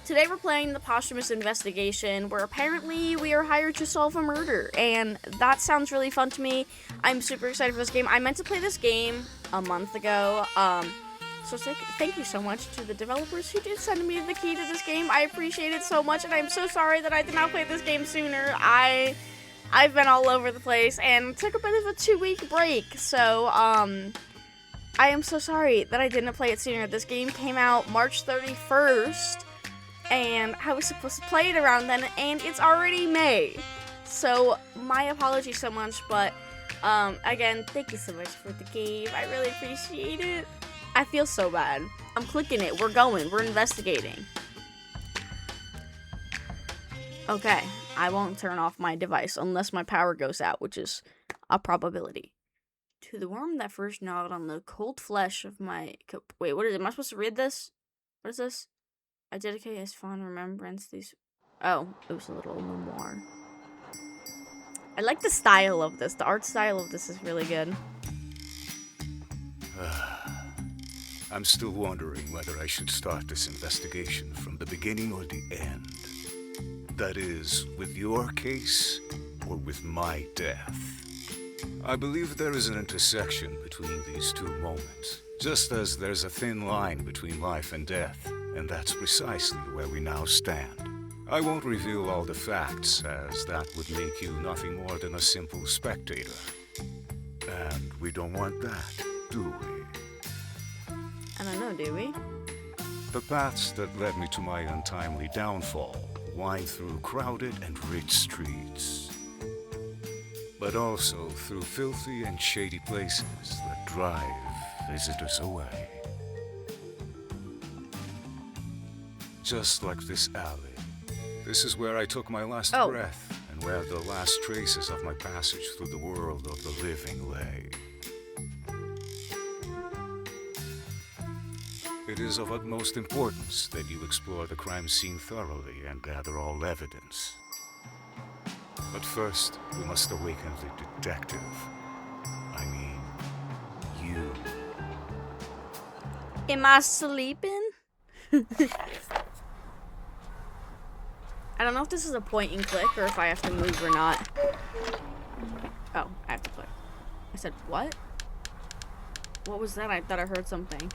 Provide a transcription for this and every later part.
Today we're playing the Posthumous investigation, where apparently we are hired to solve a murder, and that sounds really fun to me. I'm super excited for this game. I meant to play this game a month ago, so thank you so much to the developers who did send me the key to this game. I appreciate it so much, and I'm so sorry that I did not play this game sooner. I've been all over the place, and took a bit of a 2-week break, so, I am so sorry that I didn't play it sooner. This game came out March 31st, and I was supposed to play it around then, and it's already May. So, my apologies so much, but, again, thank you so much for the game. I really appreciate it. I feel so bad. I'm clicking it. We're going. We're investigating. Okay. I won't turn off my device unless my power goes out, which is a probability. To the worm that first gnawed on the cold flesh of my... Wait, what is it? Am I supposed to read this? What is this? I dedicate his fond remembrance these... Oh, it was a little memoir. I like the style of this. The art style of this is really good. I'm still wondering whether I should start this investigation from the beginning or the end. That is, with your case or with my death. I believe there is an intersection between these two moments, just as there's a thin line between life and death, and that's precisely where we now stand. I won't reveal all the facts, as that would make you nothing more than a simple spectator. And we don't want that, do we? I don't know, do we? The paths that led me to my untimely downfall wind through crowded and rich streets, but also through filthy and shady places that drive visitors away. Just like this alley. This is where I took my last breath, and where the last traces of my passage through the world of the living lay. It is of utmost importance that you explore the crime scene thoroughly and gather all evidence. But first, we must awaken the detective. I mean, you. Am I sleeping? I don't know if this is a point and click or if I have to move or not. Oh, I have to click. I said, what? What was that? I thought I heard something.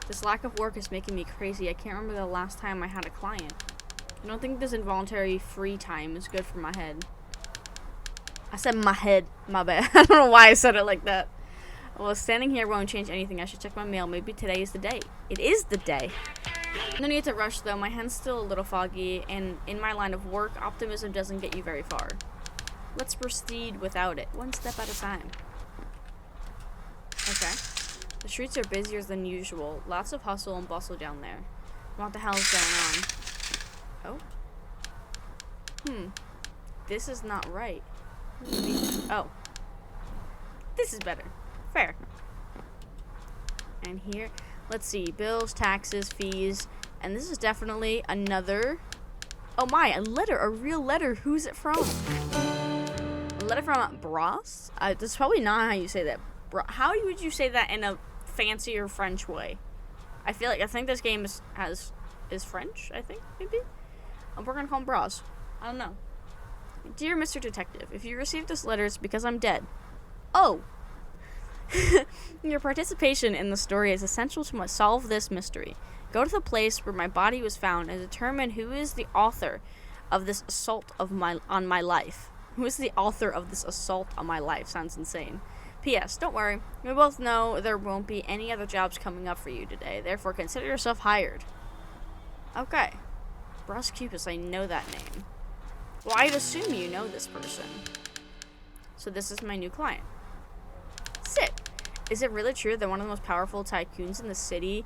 This lack of work is making me crazy. I can't remember the last time I had a client. I don't think this involuntary free time is good for my head. I said my head. My bad. I don't know why I said it like that. Well, standing here won't change anything. I should check my mail. Maybe today is the day. It is the day. No need to rush, though. My hand's still a little foggy, and in my line of work, optimism doesn't get you very far. Let's proceed without it, one step at a time. Okay. The streets are busier than usual. Lots of hustle and bustle down there. What the hell is going on? Oh. This is not right. Oh. This is better. Fair. And here, let's see. Bills, taxes, fees. And this is definitely another... Oh my, a letter. A real letter. Who's it from? A letter from Bros? That's probably not how you say that. How would you say that in a fancier French way? I think this game is French, I think, maybe? We're gonna call him Bros. I don't know. Dear Mr. Detective, if you received this letter, it's because I'm dead. Oh! Your participation in the story is essential to solve this mystery. Go to the place where my body was found and determine who is the author of this assault on my life. Who is the author of this assault on my life? Sounds insane. P.S. Don't worry. We both know there won't be any other jobs coming up for you today. Therefore, consider yourself hired. Okay. Bros Cupus, I know that name. Well, I'd assume you know this person. So this is my new client. Sit. Is it really true that one of the most powerful tycoons in the city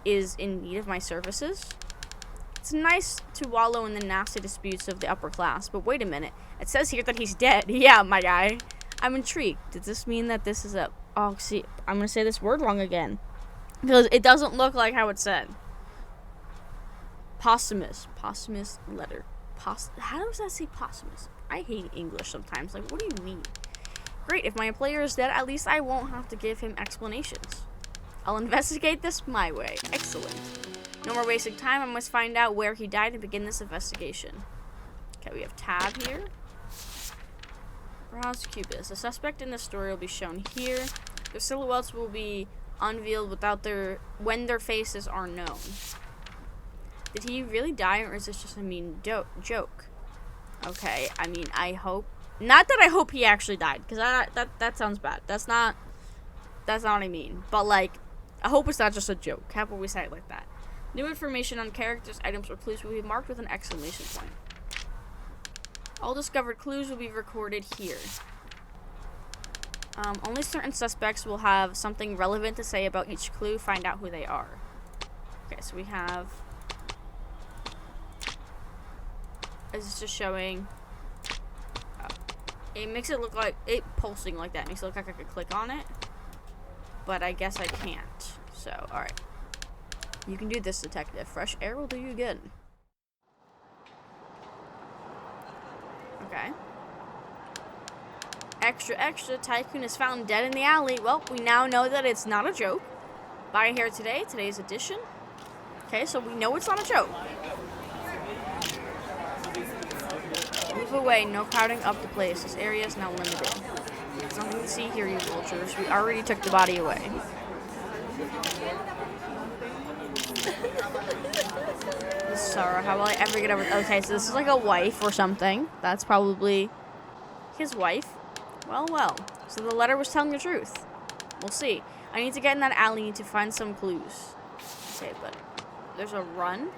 is in need of my services? It's nice to wallow in the nasty disputes of the upper class, but wait a minute. It says here that he's dead. Yeah, my guy. I'm intrigued. Does this mean that this is a... Oh, see, I'm going to say this word wrong again. Because it doesn't look like how it said. Posthumous. Posthumous letter. How does that say posthumous? I hate English sometimes. Like, what do you mean? Great, if my player is dead, at least I won't have to give him explanations. I'll investigate this my way. Excellent. No more wasting time. I must find out where he died and begin this investigation. Okay, we have tab here. Posthumous. The suspect in the story will be shown here. Their silhouettes will be unveiled when their faces are known. Did he really die, or is this just a mean joke? Okay, I mean, I hope not that I hope he actually died, because that sounds bad. That's not what I mean. But like, I hope it's not just a joke. How about we say it like that? New information on characters, items, or clues will be marked with an exclamation point. All discovered clues will be recorded here. Only certain suspects will have something relevant to say about each clue. Find out who they are. Okay, so we have... It's just showing... it makes it look like... it pulsing like that. Makes it look like I could click on it. But I guess I can't. So, alright. You can do this, detective. Fresh air will do you good. Okay. Extra, extra. Tycoon is found dead in the alley. Well, we now know that it's not a joke. Buy here today. Today's edition. Okay, so we know it's not a joke. Move away. No crowding up the place. This area is now limited. There's nothing to see here, you vultures. We already took the body away. Sorry, how will I ever get over... Okay, so this is like a wife or something. That's probably his wife. Well, well. So the letter was telling the truth. We'll see. I need to get in that alley to find some clues. Okay, but there's a run.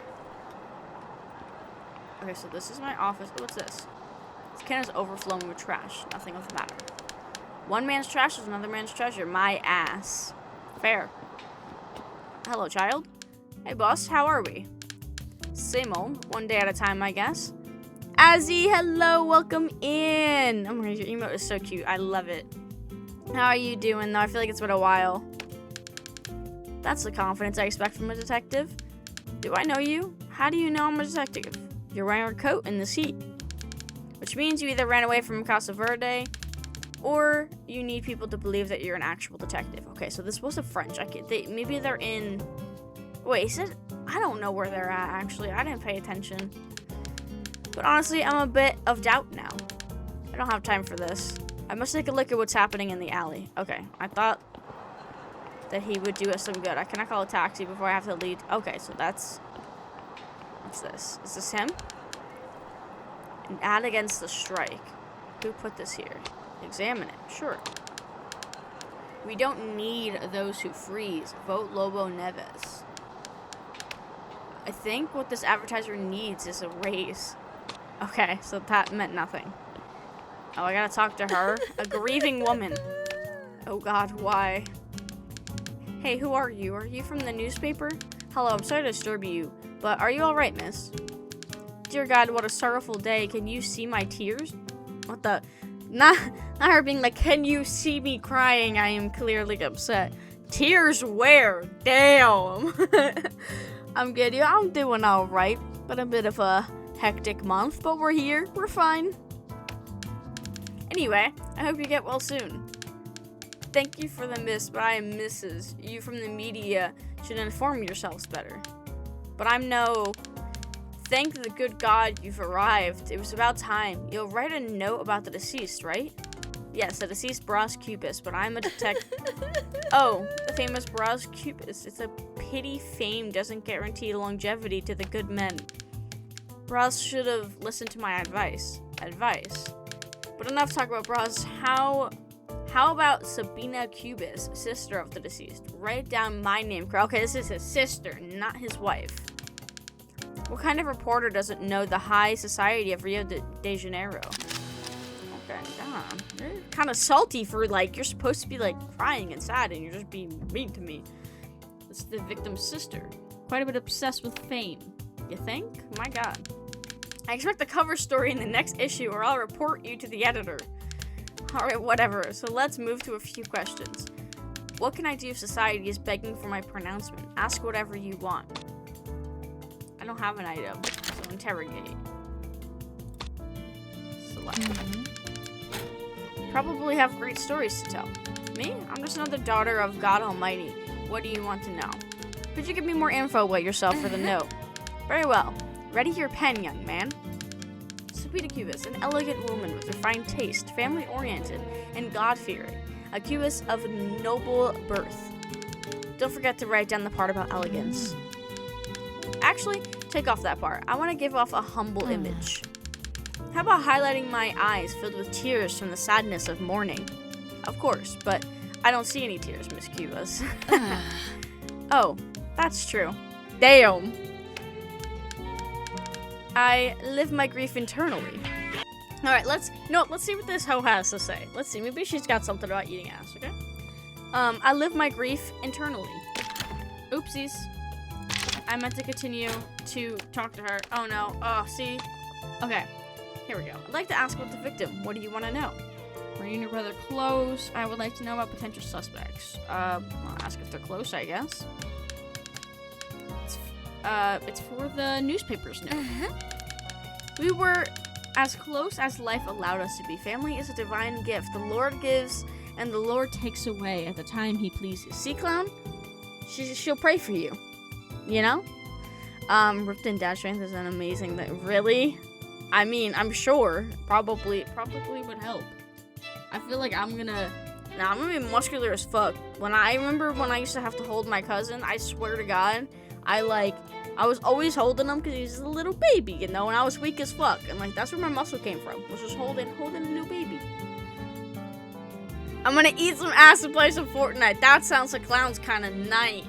Okay, so this is my office. What's this? This can is overflowing with trash. Nothing of the matter. One man's trash is another man's treasure. My ass. Fair. Hello, child. Hey, boss. How are we? Same old. One day at a time, I guess. Azzy, hello. Welcome in. Oh my gosh, your emote is so cute. I love it. How are you doing, though? I feel like it's been a while. That's the confidence I expect from a detective. Do I know you? How do you know I'm a detective? You're wearing a coat in this heat. Which means you either ran away from Casa Verde, or you need people to believe that you're an actual detective. Okay, so this wasn't French. Maybe they're in... Wait, he said... I don't know where they're at, actually. I didn't pay attention. But honestly, I'm a bit of doubt now. I don't have time for this. I must take a look at what's happening in the alley. Okay, I thought that he would do us some good. I cannot call a taxi before I have to leave. Okay, so that's... What's this? Is this him? An ad against the strike. Who put this here? Examine it. Sure. We don't need those who freeze. Vote Lobo Neves. I think what this advertiser needs is a raise. Okay, so that meant nothing. Oh, I gotta talk to her. A grieving woman. Oh god, why? Hey, who are you? Are you from the newspaper? Hello, I'm sorry to disturb you, but are you alright, miss? Dear God, what a sorrowful day. Can you see my tears? What the? Not her being like, can you see me crying? I am clearly upset. Tears where? Damn. I'm good. Yeah, I'm doing alright. But a bit of a hectic month, but we're here. We're fine. Anyway, I hope you get well soon. Thank you for the miss, but I am Mrs. You from the media should inform yourselves better. But I'm no... Thank the good God you've arrived. It was about time. You'll write a note about the deceased, right? Yes, the deceased Posthumous, but I'm a detective. Oh, the famous Posthumous. It's a pity fame doesn't guarantee longevity to the good men. Bros should have listened to my advice. But enough talk about Bros. How about Sabina Cubis, sister of the deceased? Write down my name. Okay, this is his sister, not his wife. What kind of reporter doesn't know the high society of Rio de Janeiro? Okay, damn. You're kind of salty for, like, you're supposed to be, like, crying and sad, and you're just being mean to me. It's the victim's sister. Quite a bit obsessed with fame. You think? My god. I expect the cover story in the next issue, or I'll report you to the editor. Alright, whatever. So let's move to a few questions. What can I do if society is begging for my pronouncement? Ask whatever you want. I don't have an item, so interrogate. Select. Probably have great stories to tell. Me? I'm just another daughter of God Almighty. What do you want to know? Could you give me more info about yourself for the note? Very well. Ready your pen, young man. Sabina Cubis, an elegant woman with refined taste, family-oriented, and God-fearing. A Cubis of noble birth. Don't forget to write down the part about elegance. Actually, take off that part. I want to give off a humble image. How about highlighting my eyes filled with tears from the sadness of mourning? Of course, but I don't see any tears, Miss Cubas. Oh, that's true. Damn. I live my grief internally. Alright, let's see what this hoe has to say. Let's see, maybe she's got something about eating ass, okay? I live my grief internally. Oopsies. I meant to continue to talk to her. Oh no, see? Okay, here we go. I'd like to ask about the victim. What do you want to know? Were you and your brother close? I would like to know about potential suspects. I'll ask if they're close, I guess. It's for the newspaper's note. We were as close as life allowed us to be. Family is a divine gift. The Lord gives and the Lord takes away at the time he pleases. See, clown? She'll pray for you. You know? Ripped and Dad Strength is an amazing thing. Really? I mean, I'm sure. Probably would help. I feel like I'm gonna be muscular as fuck. I remember when I used to have to hold my cousin, I swear to God, I was always holding him because he was a little baby, you know, and I was weak as fuck. And, that's where my muscle came from, was just holding a new baby. I'm gonna eat some ass and play some Fortnite. That sounds like clown's kind of night.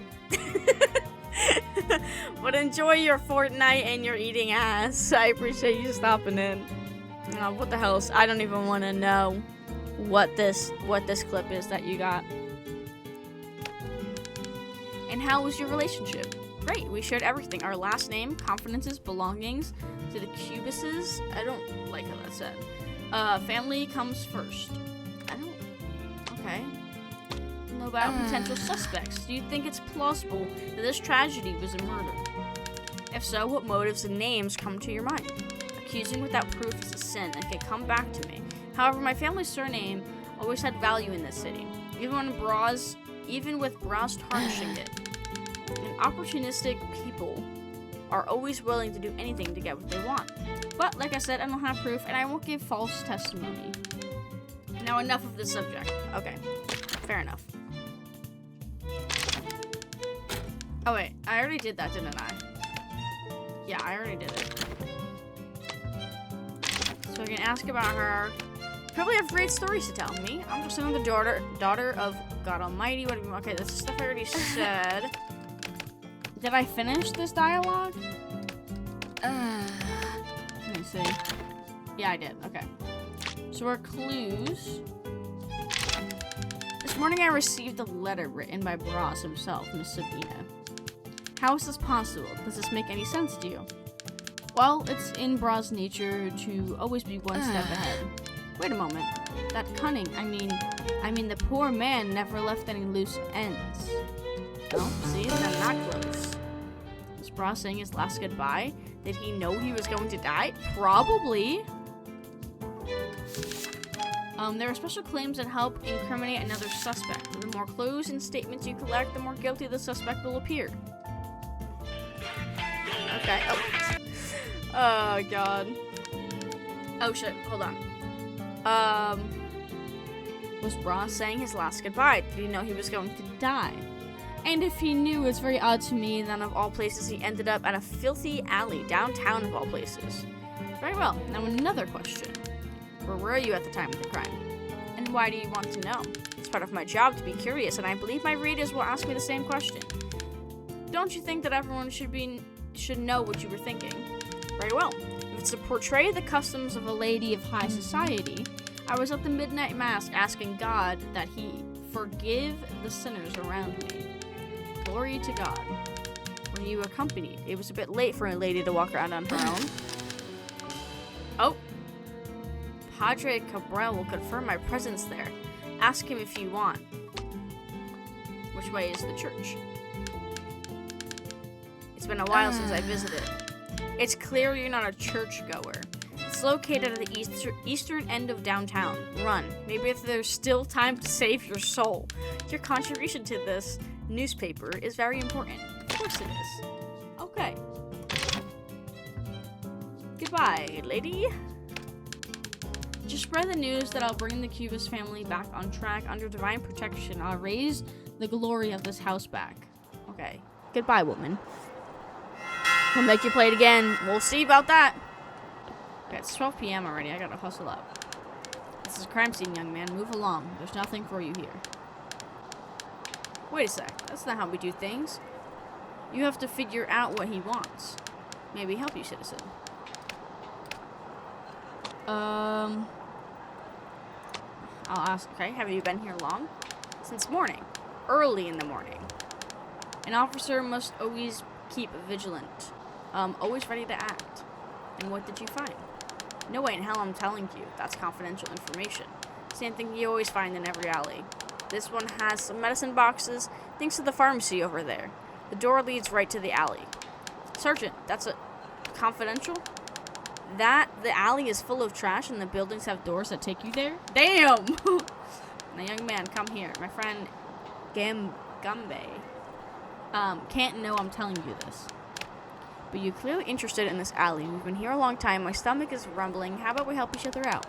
But enjoy your Fortnite and your eating ass. I appreciate you stopping in. What the hell I don't even want to know what this clip is that you got. And how was your relationship? Great, we shared everything. Our last name, confidences, belongings to the Cubises. I don't like how that's said. Family comes first. Okay. Know about potential suspects. Do you think it's plausible that this tragedy was a murder? If so, what motives and names come to your mind? Accusing without proof is a sin and can come back to me. However, my family's surname always had value in this city, even with bras tarnishing it. And opportunistic people are always willing to do anything to get what they want. But, like I said, I don't have proof, and I won't give false testimony. Now, enough of this subject. Okay, fair enough. Oh, wait, I already did that, didn't I? Yeah, I already did it. So I can ask about her. Probably have great stories to tell me. I'm just another daughter of God Almighty. What do you, okay, that's stuff I already said. Did I finish this dialogue? Let me see. Yeah, I did. Okay. So our clues. This morning I received a letter written by Bras himself, Miss Sabina. How is this possible? Does this make any sense to you? Well, it's in Bras' nature to always be one step ahead. Wait a moment. That cunning, I mean the poor man never left any loose ends. Oh, see, then not close. Was Bras saying his last goodbye? Did he know he was going to die? Probably. There are special claims that help incriminate another suspect. The more clues and statements you collect, the more guilty the suspect will appear. Okay. Oh, God. Oh, shit. Hold on. Was Bras saying his last goodbye? Did he know he was going to die? And if he knew, it's very odd to me that of all places he ended up at a filthy alley, downtown of all places. Very well. Now another question. Where were you at the time of the crime? And why do you want to know? It's part of my job to be curious, and I believe my readers will ask me the same question. Don't you think that everyone should know what you were thinking? Very well. If it's to portray the customs of a lady of high society, I was at the midnight mass asking God that he forgive the sinners around me. Glory to God. Were you accompanied? It was a bit late for a lady to walk around on her own. Oh. Padre Cabral will confirm my presence there. Ask him if you want. Which way is the church? It's been a while since I visited. It's clear you're not a churchgoer. It's located at the eastern end of downtown. Run. Maybe if there's still time to save your soul. Your contribution to this newspaper is very important. Of course course it is. Okay. Goodbye, lady. Just spread the news that I'll bring the Cubist family back on track under divine protection. I'll raise the glory of this house back. Okay. Goodbye, woman. We'll make you play it again. We'll see about that. Okay, it's 12 p.m. already. I gotta hustle up. This is a crime scene, young man. Move along. There's nothing for you here. Wait a sec. That's not how we do things. You have to figure out what he wants. Maybe help you, citizen. I'll ask, okay, have you been here long? Since morning. Early in the morning. An officer must always keep vigilant. Always ready to act. And what did you find? No way in hell I'm telling you. That's confidential information. Same thing you always find in every alley. This one has some medicine boxes, thanks to the pharmacy over there. The door leads right to the alley. Sergeant, that's a confidential? The alley is full of trash and the buildings have doors that take you there? Damn! Now, young man, come here. My friend Gumbe can't know I'm telling you this. But you're clearly interested in this alley. We've been here a long time. My stomach is rumbling. How about we help each other out?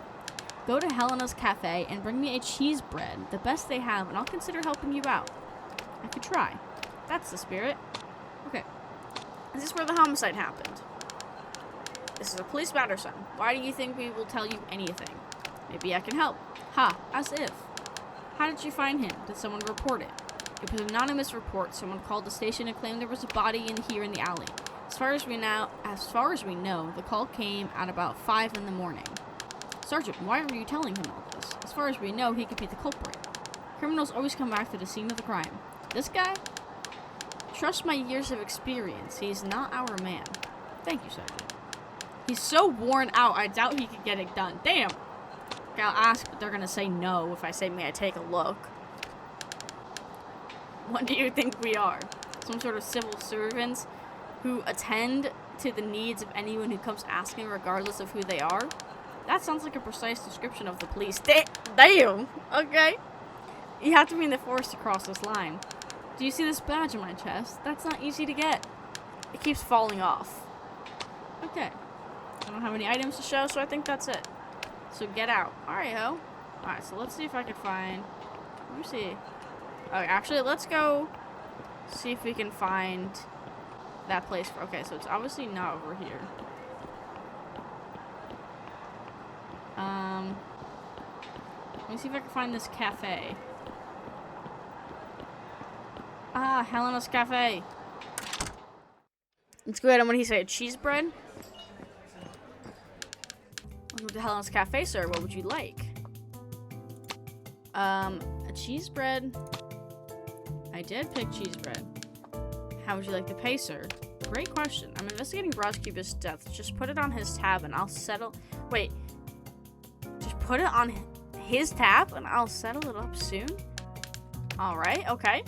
Go to Helena's Cafe and bring me a cheese bread, the best they have, and I'll consider helping you out. I could try. That's the spirit. Okay. Is this where the homicide happened? This is a police matter, son. Why do you think we will tell you anything? Maybe I can help. Ha, as if. How did you find him? Did someone report it? It was an anonymous report. Someone called the station and claimed there was a body here in the alley. As far as we know, the call came at about 5 in the morning. Sergeant, why are you telling him all this? As far as we know, he could be the culprit. Criminals always come back to the scene of the crime. This guy? Trust my years of experience. He's not our man. Thank you, Sergeant. He's so worn out, I doubt he could get it done. Damn! Okay, I'll ask, but they're gonna say no if I say, may I take a look? What do you think we are? Some sort of civil servants who attend to the needs of anyone who comes asking regardless of who they are? That sounds like a precise description of the police. Damn! Okay. You have to be in the force to cross this line. Do you see this badge on my chest? That's not easy to get. It keeps falling off. Okay. I don't have any items to show, so I think that's it. So get out. Alright, ho. Alright, so let's see if I can find... Let me see. Okay, actually, let's go see if we can find that place. Okay, so it's obviously not over here. Let me see if I can find this cafe. Ah, Helena's Cafe. Let's go ahead and what did he say? A cheese bread? Welcome to Helena's Cafe, sir. What would you like? A cheese bread. I did pick cheese bread. How would you like to pay, sir? Great question. I'm investigating Cubist's death. Just put it on his tab and I'll settle... Wait. Just put it on his tab and I'll settle it up soon? Alright, okay.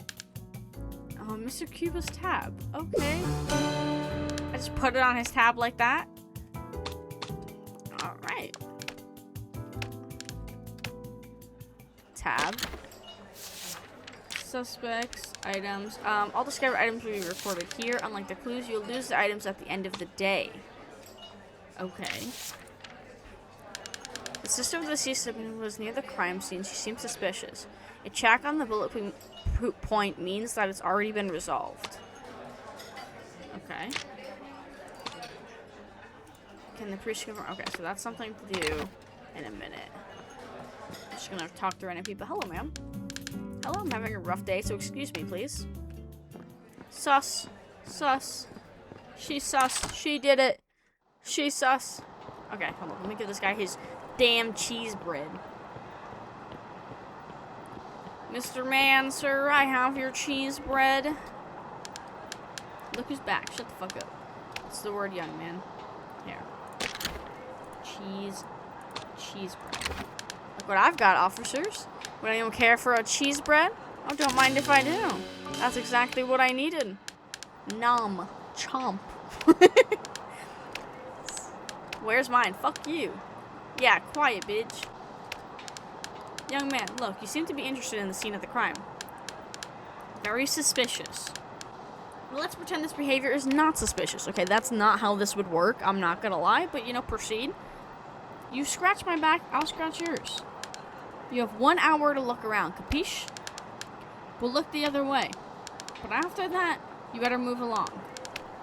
Oh, Mr. Cubist's tab. Okay. I just put it on his tab like that? Alright. Tab. Suspects, items. All discovered items will be recorded here. Unlike the clues, you'll lose the items at the end of the day. Okay. The sister of the deceased was near the crime scene. She seems suspicious. A check on the bullet point means that it's already been resolved. Okay. Can the priest confirm? Okay, so that's something to do in a minute. I'm just gonna talk to random people. Hello, ma'am. Hello, I'm having a rough day, so excuse me, please. Sus. Sus. She's sus. She did it. She's sus. Okay, hold on. Let me give this guy his damn cheese bread. Mr. Man, sir, I have your cheese bread. Look who's back. Shut the fuck up. What's the word, young man? Here. Cheese bread. Look what I've got, officers. Would anyone care for a cheese bread? Oh, don't mind if I do. That's exactly what I needed. Nom. Chomp. Where's mine? Fuck you. Yeah, quiet, bitch. Young man, look, you seem to be interested in the scene of the crime. Very suspicious. Let's pretend this behavior is not suspicious. Okay, that's not how this would work. I'm not gonna lie, but you know, proceed. You scratch my back, I'll scratch yours. You have 1 hour to look around, capiche? We'll look the other way. But after that, you better move along.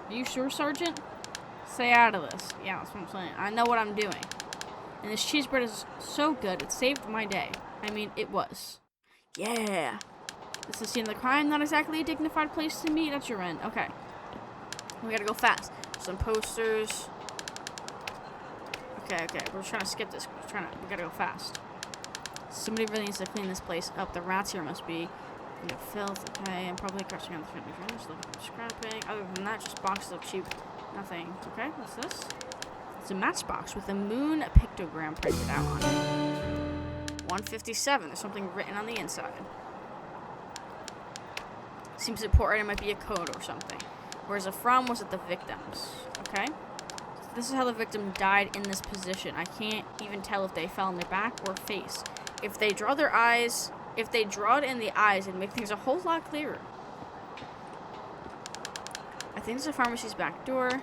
Are you sure, Sergeant? Stay out of this. Yeah, that's what I'm saying. I know what I'm doing. And this cheese bread is so good, it saved my day. I mean, it was. Yeah. This is the scene of the crime, not exactly a dignified place to meet at your end. Okay. We gotta go fast. Some posters. Okay. We're trying to skip this. We gotta go fast. Somebody really needs to clean this place up. The rats here must be, filth. Okay, I'm probably crushing on the friendly furnace, looking for scrapping. Other than that, just boxes of cheap nothing. Okay, what's this? It's a matchbox with a moon pictogram printed out on it. 157. There's something written on the inside. Seems important. It might be a code or something. Where's it from? Was it the victims? Okay. This is how the victim died in this position. I can't even tell if they fell on their back or face. If they draw their eyes, if they draw it in the eyes, it'd make things a whole lot clearer. I think it's a pharmacy's back door.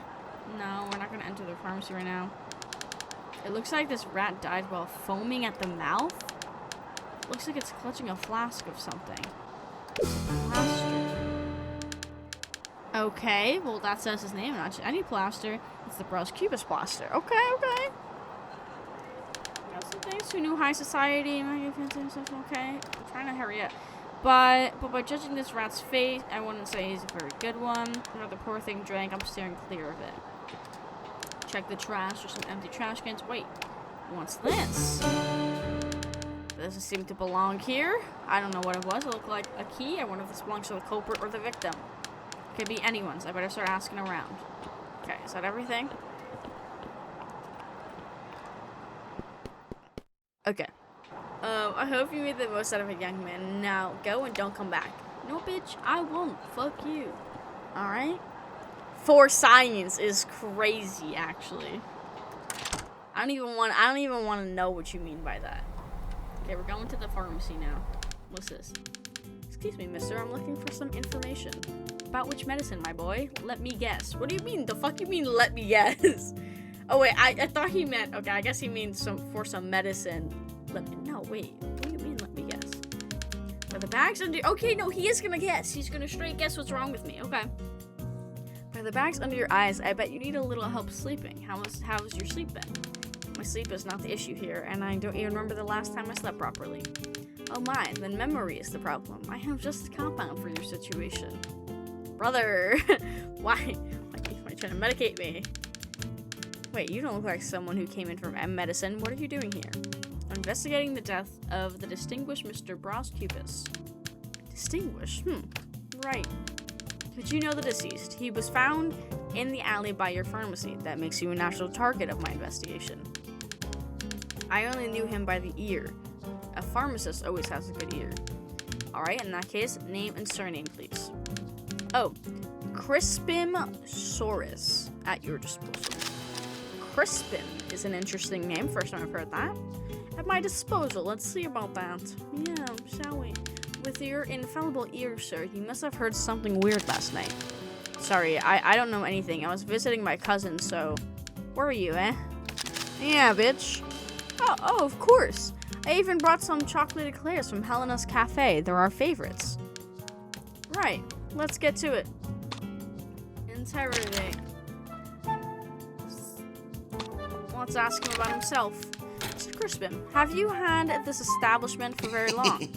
No, we're not going to enter the pharmacy right now. It looks like this rat died while foaming at the mouth. Looks like it's clutching a flask of something. Plaster. Okay, well that says his name, not any plaster. It's the Posthumous plaster. Okay. Got some things. Who knew high society? Okay, I'm trying to hurry up. But by judging this rat's face, I wouldn't say he's a very good one. The poor thing drank. I'm steering clear of it. Check the trash. There's some empty trash cans. Wait, what's this? Doesn't seem to belong here. I don't know what it was. It looked like a key. I wonder if this belongs to the culprit or the victim. Could be anyone's. I better start asking around. Okay, is that everything? Okay. I hope you made the most out of a young man. Now, go and don't come back. No, bitch, I won't. Fuck you. Alright? For science is crazy, actually. I don't even want to know what you mean by that. Okay, we're going to the pharmacy now. What's this? Excuse me, mister, I'm looking for some information. About which medicine, my boy? Let me guess. What do you mean? The fuck you mean, let me guess? Oh, wait, I thought he meant, okay, I guess he means for some medicine. No, wait. What do you mean, let me guess? Are the bags under, okay, no, he is gonna guess. He's gonna straight guess what's wrong with me, okay. Are the bags under your eyes? I bet you need a little help sleeping. How's your sleep been? My sleep is not the issue here, and I don't even remember the last time I slept properly. Oh my, then memory is the problem. I have just the compound for your situation. Brother, why are you trying to medicate me? Wait, you don't look like someone who came in from medicine. What are you doing here? Investigating the death of the distinguished Mr. Posthumous. Distinguished? Right. Did you know the deceased? He was found in the alley by your pharmacy. That makes you a natural target of my investigation. I only knew him by the ear. A pharmacist always has a good ear. Alright, in that case, name and surname, please. Oh, Crispim-saurus at your disposal. Crispin is an interesting name. First time I've heard that. At my disposal. Let's see about that. Yeah, shall we? With your infallible ear, sir, you must have heard something weird last night. Sorry, I don't know anything. I was visiting my cousin, so... Where are you, eh? Yeah, bitch. Oh, of course. I even brought some chocolate eclairs from Helena's Cafe. They're our favorites. Right. Let's get to it. Interrogate. Let's ask him about himself. Mr. Crispin, have you had this establishment for very long?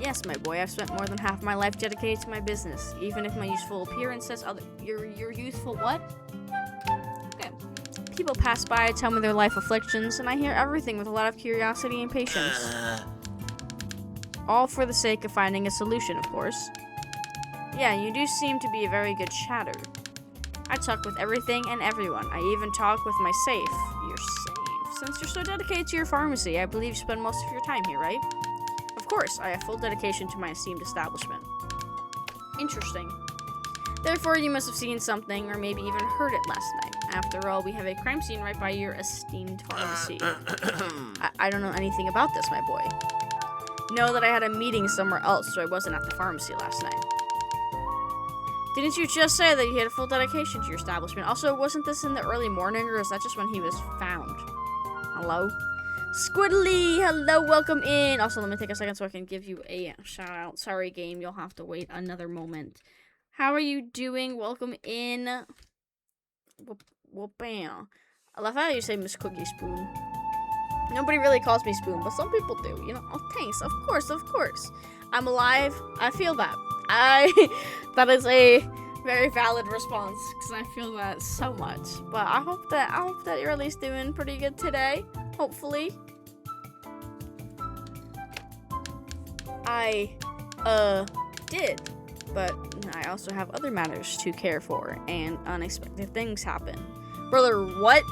Yes, my boy. I've spent more than half my life dedicated to my business, even if my youthful appearance says other. Your youthful what? Okay. People pass by, tell me their life afflictions, and I hear everything with a lot of curiosity and patience. All for the sake of finding a solution, of course. Yeah, you do seem to be a very good chatter. I talk with everything and everyone. I even talk with my safe. Your safe? Since you're so dedicated to your pharmacy, I believe you spend most of your time here, right? Of course, I have full dedication to my esteemed establishment. Interesting. Therefore, you must have seen something, or maybe even heard it last night. After all, we have a crime scene right by your esteemed pharmacy. I don't know anything about this, my boy. Know that I had a meeting somewhere else, so I wasn't at the pharmacy last night. Didn't you just say that you had a full dedication to your establishment? Also, wasn't this in the early morning, or is that just when he was found? Hello? Squiddly, hello, welcome in. Also, let me take a second so I can give you a shout out. Sorry, game, you'll have to wait another moment. How are you doing? Welcome in. Bam. I love how you say Miss Cookie Spoon. Nobody really calls me Spoon, but some people do. You know, oh, thanks. Of course. I'm alive. I feel that. That is a very valid response because I feel that so much. But I hope that you're at least doing pretty good today. Hopefully. I did, but I also have other matters to care for, and unexpected things happen. Brother, what?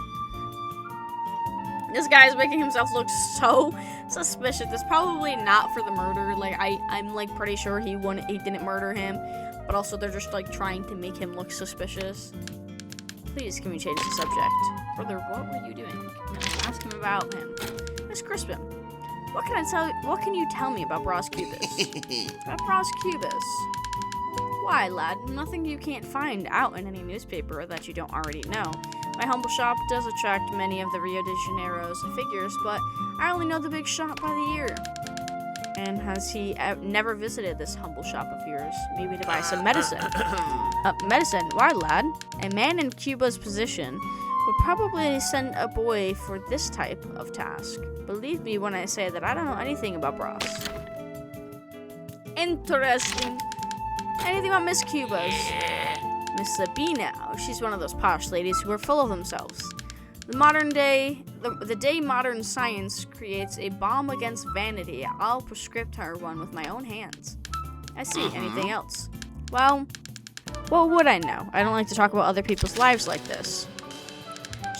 This guy's making himself look so suspicious. It's probably not for the murder. Like, I'm like pretty sure he didn't murder him, but also they're just like trying to make him look suspicious. Please, can we change the subject? Brother, what were you doing? No, ask him about him. Miss Crispin, what can you tell me about Bros Cubus? About Bros Cubus? Why, lad? Nothing you can't find out in any newspaper that you don't already know. My humble shop does attract many of the Rio de Janeiro's figures, but I only know the big shop by the ear. And has he never visited this humble shop of yours? Maybe to buy some medicine. Medicine? Why, lad? A man in Cuba's position would probably send a boy for this type of task. Believe me when I say that I don't know anything about bras. Interesting. Anything about Miss Cuba's? Miss Sabina. She's one of those posh ladies who are full of themselves. The day modern science creates a bomb against vanity, I'll prescribe her one with my own hands. I see. Anything else? Well, what would I know? I don't like to talk about other people's lives like this.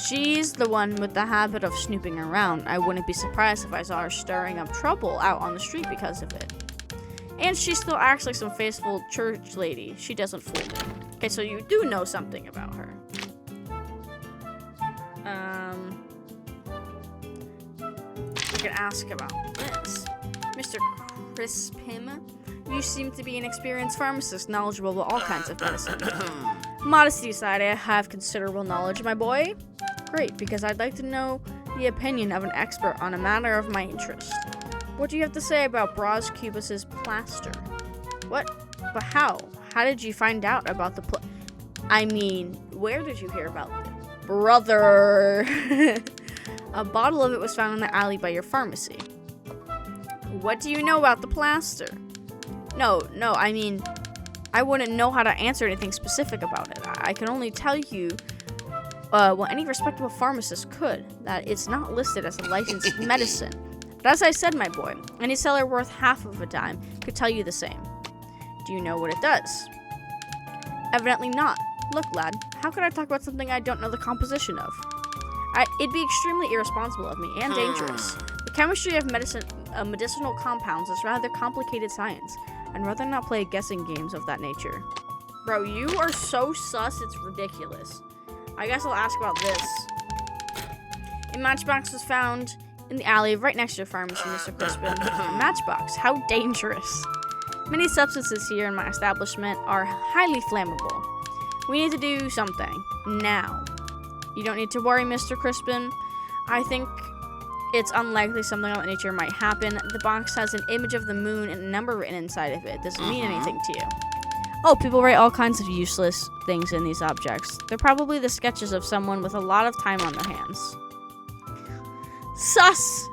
She's the one with the habit of snooping around. I wouldn't be surprised if I saw her stirring up trouble out on the street because of it. And she still acts like some faithful church lady. She doesn't fool me. Okay, so you do know something about her. I can ask about this. Mr. Crispin, you seem to be an experienced pharmacist, knowledgeable about all kinds of medicine. Modesty aside, I have considerable knowledge, my boy. Great, because I'd like to know the opinion of an expert on a matter of my interest. What do you have to say about Bros Cubus's plaster? What? But how? How did you find out about the I mean, where did you hear about it? Brother! A bottle of it was found in the alley by your pharmacy. What do you know about the plaster? No, I mean, I wouldn't know how to answer anything specific about it. I can only tell you what any respectable pharmacist could, that it's not listed as a licensed medicine. But as I said, my boy, any seller worth half of a dime could tell you the same. Do you know what it does? Evidently not. Look, lad, how could I talk about something I don't know the composition of? It'd be extremely irresponsible of me and dangerous. The chemistry of medicinal compounds is rather complicated science. I'd rather not play guessing games of that nature. Bro, you are so sus, it's ridiculous. I guess I'll ask about this. A matchbox was found in the alley right next to your pharmacy, Mr. Crispin. A matchbox? How dangerous. Many substances here in my establishment are highly flammable. We need to do something. Now. You don't need to worry, Mr. Crispin. I think it's unlikely something of that nature might happen. The box has an image of the moon and a number written inside of it. Does it mean anything to you? Oh, people write all kinds of useless things in these objects. They're probably the sketches of someone with a lot of time on their hands. Sus!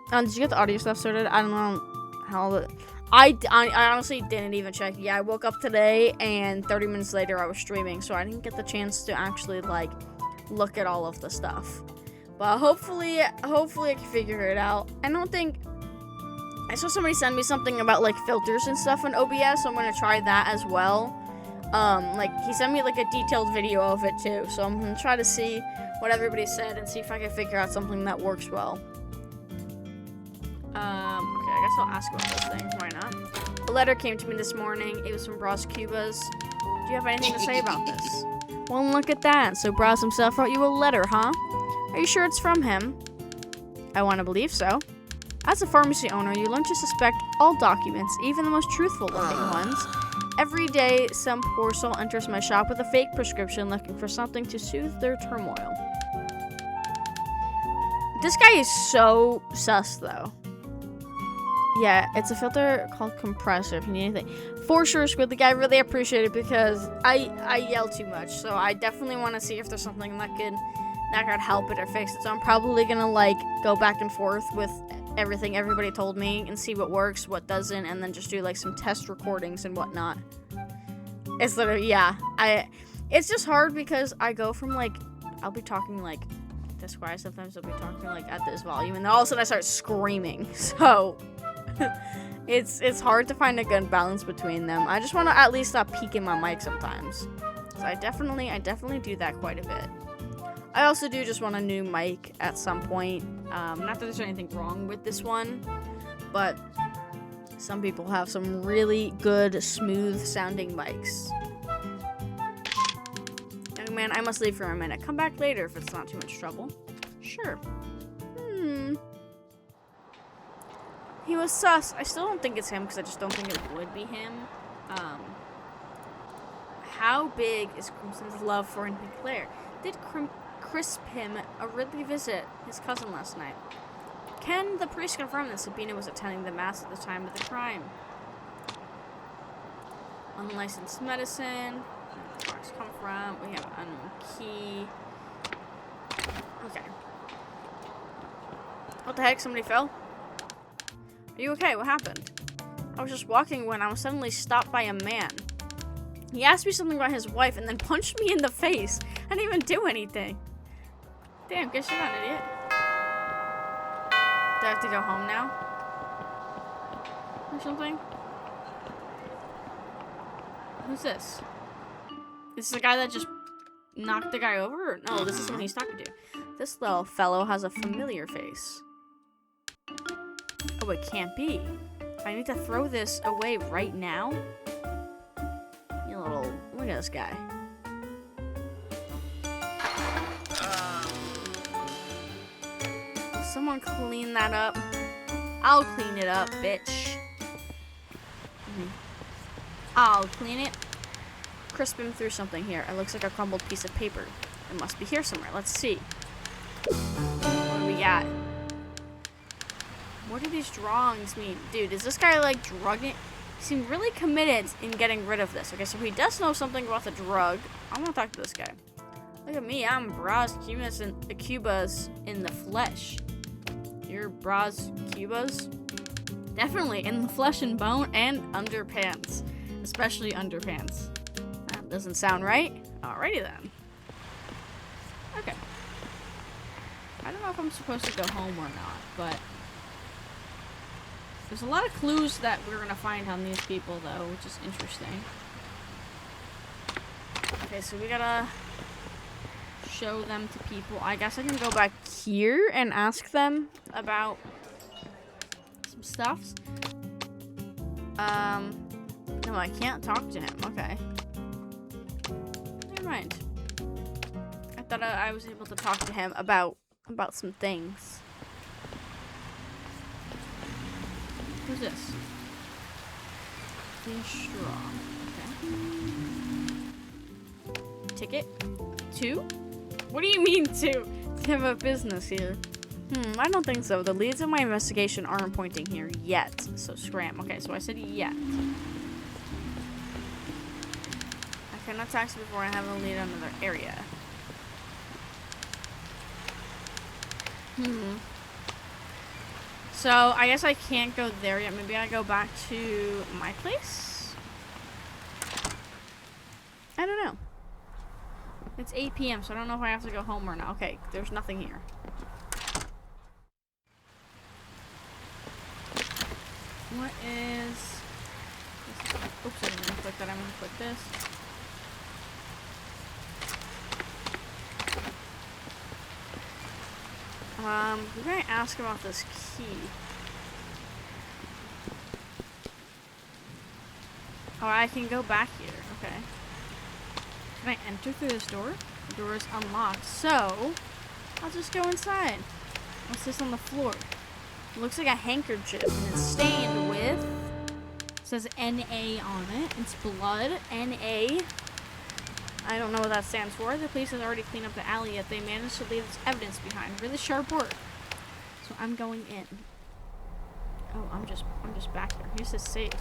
Did you get the audio stuff sorted? I don't know how I honestly didn't even check. Yeah, I woke up today and 30 minutes later I was streaming, so I didn't get the chance to actually look at all of the stuff. But hopefully I can figure it out. I saw somebody send me something about filters and stuff in OBS, so I'm gonna try that as well. He sent me a detailed video of it too, so I'm gonna try to see what everybody said and see if I can figure out something that works well. Okay, I guess I'll ask about this thing. Why not? A letter came to me this morning. It was from Bros Cubas. Do you have anything to say about this? Well, look at that. So Bros himself wrote you a letter, huh? Are you sure it's from him? I want to believe so. As a pharmacy owner, you learn to suspect all documents, even the most truthful-looking ones. Every day, some poor soul enters my shop with a fake prescription looking for something to soothe their turmoil. This guy is so sus, though. Yeah, it's a filter called compressor if you need anything. For sure, Squidly Guy, I really appreciate it because I yell too much. So I definitely want to see if there's something that could help it or fix it. So I'm probably going to, like, go back and forth with everything everybody told me and see what works, what doesn't, and then just do, like, some test recordings and whatnot. It's literally, yeah. It's just hard because I go from, like, I'll be talking, like, this way. Sometimes I'll be talking, like, at this volume, and then all of a sudden I start screaming. So it's hard to find a good balance between them. I just want to at least stop peeking my mic sometimes. So I definitely do that quite a bit. I also do just want a new mic at some point. Not that there's anything wrong with this one, but some people have some really good, smooth sounding mics. Young man, I must leave for a minute. Come back later if it's not too much trouble. Sure. He was sus. I still don't think it's him because I just don't think it would be him. How big is Crimson's love for Claire? Did crisp him a really visit his cousin last night? Can the priest confirm that Sabina was attending the mass at the time of the crime? Unlicensed medicine. Where did cars come from? We have an unknown key. Okay. What the heck? Somebody fell? Are you okay? What happened? I was just walking when I was suddenly stopped by a man. He asked me something about his wife and then punched me in the face. I didn't even do anything. Damn, guess you're not an idiot. Do I have to go home now? Or something? Who's this? Is this the guy that just knocked the guy over? Or no, this is someone he's talking to. This little fellow has a familiar face. Oh, it can't be. I need to throw this away right now? You little... Look at this guy. Someone clean that up. I'll clean it up, bitch. I'll clean it. Crisp him through something here. It looks like a crumbled piece of paper. It must be here somewhere. Let's see. What do we got? What do these drawings mean? Dude, is this guy like drugging? He seemed really committed in getting rid of this. Okay, so he does know something about the drug. I want to talk to this guy. Look at me. I'm Bras Cubas and Cubas in the flesh. You're Bras Cubas? Definitely in the flesh and bone and underpants. Especially underpants. That doesn't sound right. Alrighty then. Okay. I don't know if I'm supposed to go home or not, but there's a lot of clues that we're gonna find on these people though, which is interesting. Okay, so we gotta show them to people. I guess I can go back here and ask them about some stuffs. No, I can't talk to him. Okay. Never mind. I thought I was able to talk to him about some things. Who's this? Finish strong. Okay. Ticket? 2? What do you mean 2? To have a business here. I don't think so. The leads of my investigation aren't pointing here yet. So scram. Okay, so I said yet. I cannot tax before I have a lead on another area. So I guess I can't go there yet. Maybe I go back to my place? I don't know. It's 8 p.m., so I don't know if I have to go home or not. Okay, there's nothing here. What is... Oops, I didn't mean to click that. I'm going to click this. We're going to ask about this key. Oh, I can go back here. Okay. Can I enter through this door? The door is unlocked, so I'll just go inside. What's this on the floor? It looks like a handkerchief, and it's stained with says NA on it. It's blood. NA. I don't know what that stands for. The police has already cleaned up the alley, yet they managed to leave this evidence behind. Really sharp work. So I'm going in. Oh, I'm just back here. Here's the safe.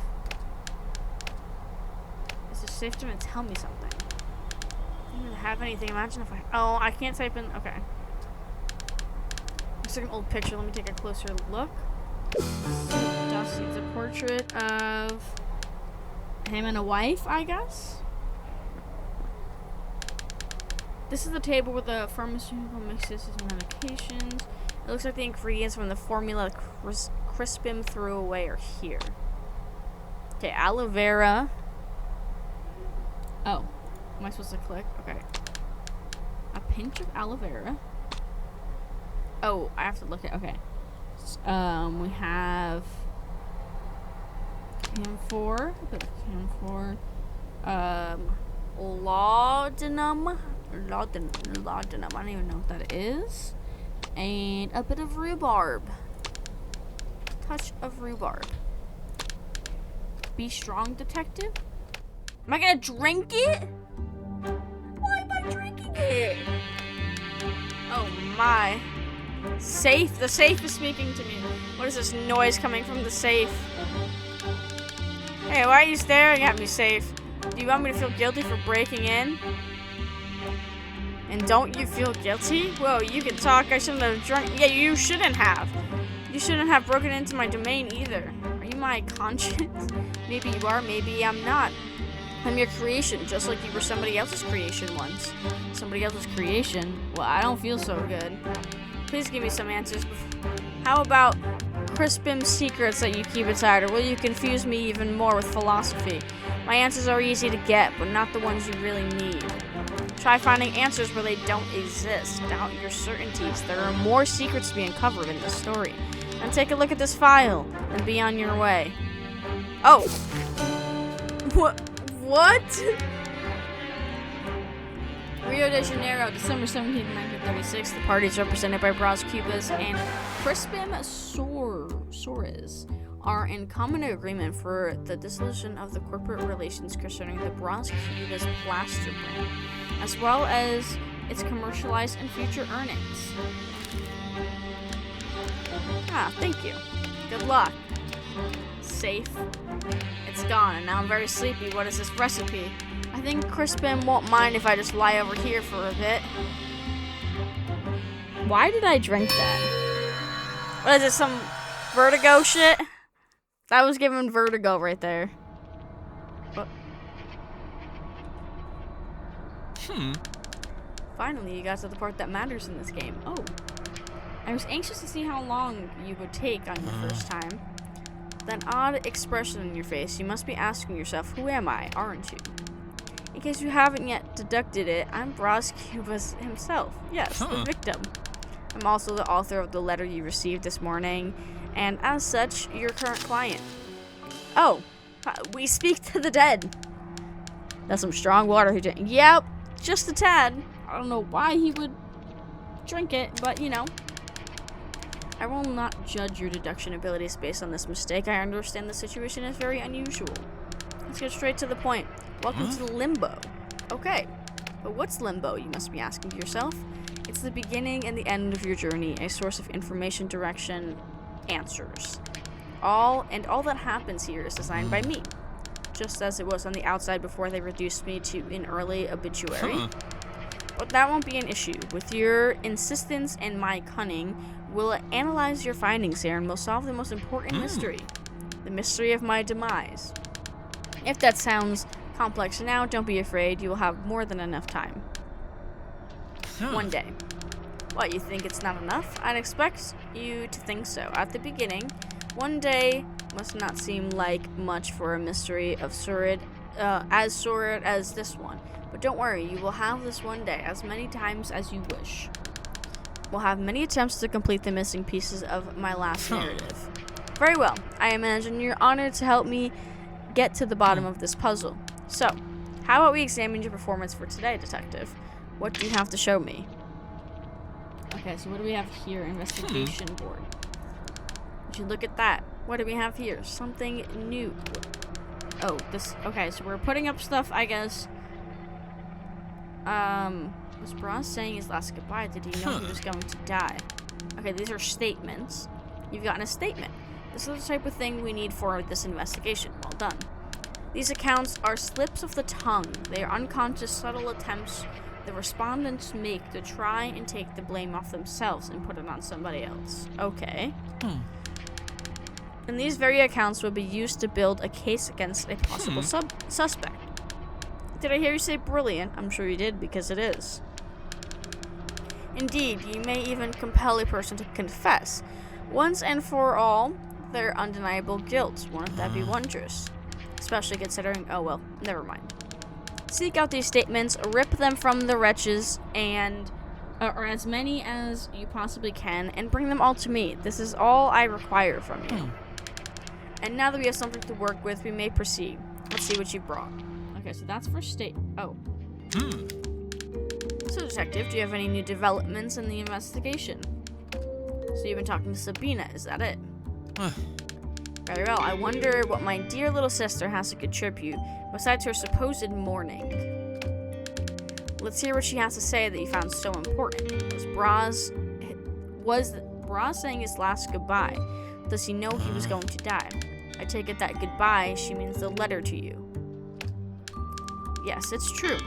Is the safe gonna tell me something? I don't even have anything. Imagine if I can't type in. Okay. Looks like an old picture. Let me take a closer look. Dusty. It's a portrait of him and a wife, I guess. This is the table where the pharmaceutical mixes his medications. It looks like the ingredients from the formula Crispin threw away are here. Okay, aloe vera. Oh, am I supposed to click? Okay. A pinch of aloe vera. Oh, I have to look at. Okay. We have camphor. Camphor. Laudanum. Laudanum. I don't even know what that is. And a bit of rhubarb. Touch of rhubarb. Be strong, detective. Am I gonna drink it? Why am I drinking it? Oh my. Safe? The safe is speaking to me. What is this noise coming from the safe? Hey, why are you staring at me, safe? Do you want me to feel guilty for breaking in? And don't you feel guilty? Whoa, you can talk. I shouldn't have drunk. Yeah, you shouldn't have. You shouldn't have broken into my domain either. Are you my conscience? Maybe you are, maybe I'm not. I'm your creation, just like you were somebody else's creation once. Somebody else's creation? Well, I don't feel so good. Please give me some answers. How about Crispin's secrets that you keep inside, or will you confuse me even more with philosophy? My answers are easy to get, but not the ones you really need. Try finding answers where they don't exist. Doubt your certainties. There are more secrets to be uncovered in this story. And take a look at this file, and be on your way. Oh! What? Rio de Janeiro, December 17, 1936. The parties represented by Bras Cubas and Crispin Soares are in common agreement for the dissolution of the corporate relations concerning the Bras Cubas plaster brand, as well as its commercialized and future earnings. Ah, thank you. Good luck. Safe. It's gone, and now I'm very sleepy. What is this recipe? I think Crispin won't mind if I just lie over here for a bit. Why did I drink that? What is it, some vertigo shit? That was giving vertigo right there. What? Finally, you got to the part that matters in this game. Oh. I was anxious to see how long you would take on your first time. That odd expression on your face, you must be asking yourself, who am I, aren't you? In case you haven't yet deducted it, I'm Bras Cubas himself. Yes, the victim. I'm also the author of the letter you received this morning, and as such, your current client. Oh, we speak to the dead. That's some strong water he drank. Yep, just a tad. I don't know why he would drink it, but you know. I will not judge your deduction abilities based on this mistake. I understand the situation is very unusual. Let's get straight to the point. Welcome to Limbo. Okay, but what's Limbo, you must be asking yourself? It's the beginning and the end of your journey, a source of information, direction, answers. All that happens here is designed by me, just as it was on the outside before they reduced me to an early obituary. But that won't be an issue. With your insistence and my cunning, we'll analyze your findings here and we'll solve the most important mystery. The mystery of my demise. If that sounds complex now, don't be afraid. You will have more than enough time. One day. What, you think it's not enough? I'd expect you to think so. At the beginning, one day must not seem like much for a mystery of as sordid as this one. But don't worry, you will have this one day, as many times as you wish. We'll have many attempts to complete the missing pieces of my last narrative. Very well. I imagine you're honored to help me get to the bottom of this puzzle. So, how about we examine your performance for today, detective? What do you have to show me? Okay, so what do we have here? Investigation board. We should look at that. What do we have here? Something new. Oh, this... Okay, so we're putting up stuff, I guess. Was Braz saying his last goodbye? Did he know he was going to die? Okay, these are statements. You've gotten a statement. This is the type of thing we need for this investigation. Well done. These accounts are slips of the tongue. They are unconscious, subtle attempts the respondents make to try and take the blame off themselves and put it on somebody else. Okay. And these very accounts will be used to build a case against a possible suspect. Did I hear you say brilliant? I'm sure you did, because it is. Indeed, you may even compel a person to confess, once and for all, their undeniable guilt. Wouldn't that be wondrous? Especially considering... Oh, well, never mind. Seek out these statements, rip them from the wretches, and... or as many as you possibly can, and bring them all to me. This is all I require from you. And now that we have something to work with, we may proceed. Let's see what you brought. Okay, so that's for state... Oh. So, Detective, do you have any new developments in the investigation? So you've been talking to Sabina, is that it? Very well. I wonder what my dear little sister has to contribute, besides her supposed mourning. Let's hear what she has to say that you found so important. Was Braz saying his last goodbye? Does he know he was going to die? I take it that goodbye, she means the letter to you. Yes, it's true.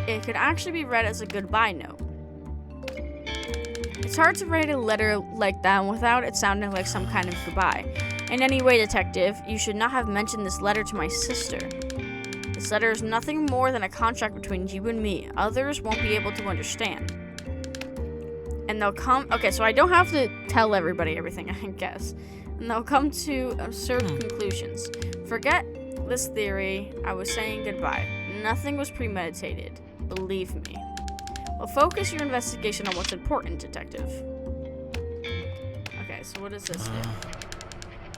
It could actually be read as a goodbye note. It's hard to write a letter like that without it sounding like some kind of goodbye. In any way, Detective, you should not have mentioned this letter to my sister. This letter is nothing more than a contract between you and me. Others won't be able to understand. And they'll come... Okay, so I don't have to tell everybody everything, I guess. And they'll come to absurd conclusions. Forget this theory. I was saying goodbye. Nothing was premeditated. Believe me. Well, focus your investigation on what's important, Detective. Okay, so what does this do?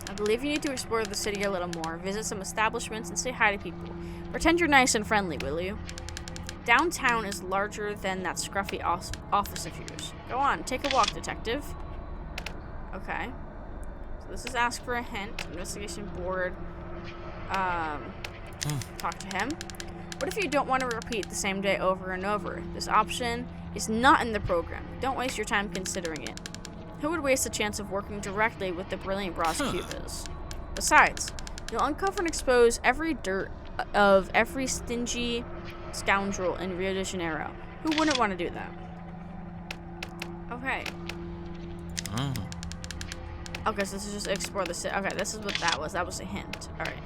I believe you need to explore the city a little more, visit some establishments, and say hi to people. Pretend you're nice and friendly, will you? Downtown is larger than that scruffy office of yours. Go on, take a walk, Detective. Okay. So this is ask for a hint. Investigation board. Talk to him. What if you don't want to repeat the same day over and over? This option is not in the program. Don't waste your time considering it. Who would waste a chance of working directly with the brilliant Braz Cubas? Besides, you'll uncover and expose every dirt of every stingy scoundrel in Rio de Janeiro. Who wouldn't want to do that? Okay. Okay, so this is just explore the city. Okay, this is what that was. That was a hint. Alright.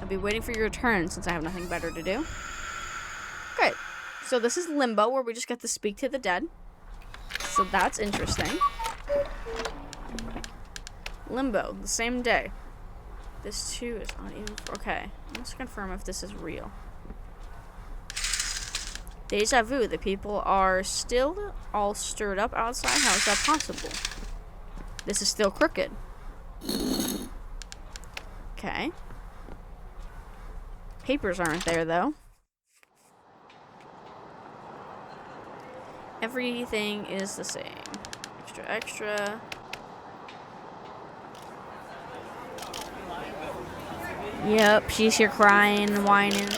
I'll be waiting for your return since I have nothing better to do. Okay. So this is Limbo, where we just get to speak to the dead. So that's interesting. Limbo, the same day. This too is not even... Okay. Let's confirm if this is real. Deja vu. The people are still all stirred up outside. How is that possible? This is still crooked. Okay. Papers aren't there, though. Everything is the same. Extra, extra. Yep, she's here crying and whining.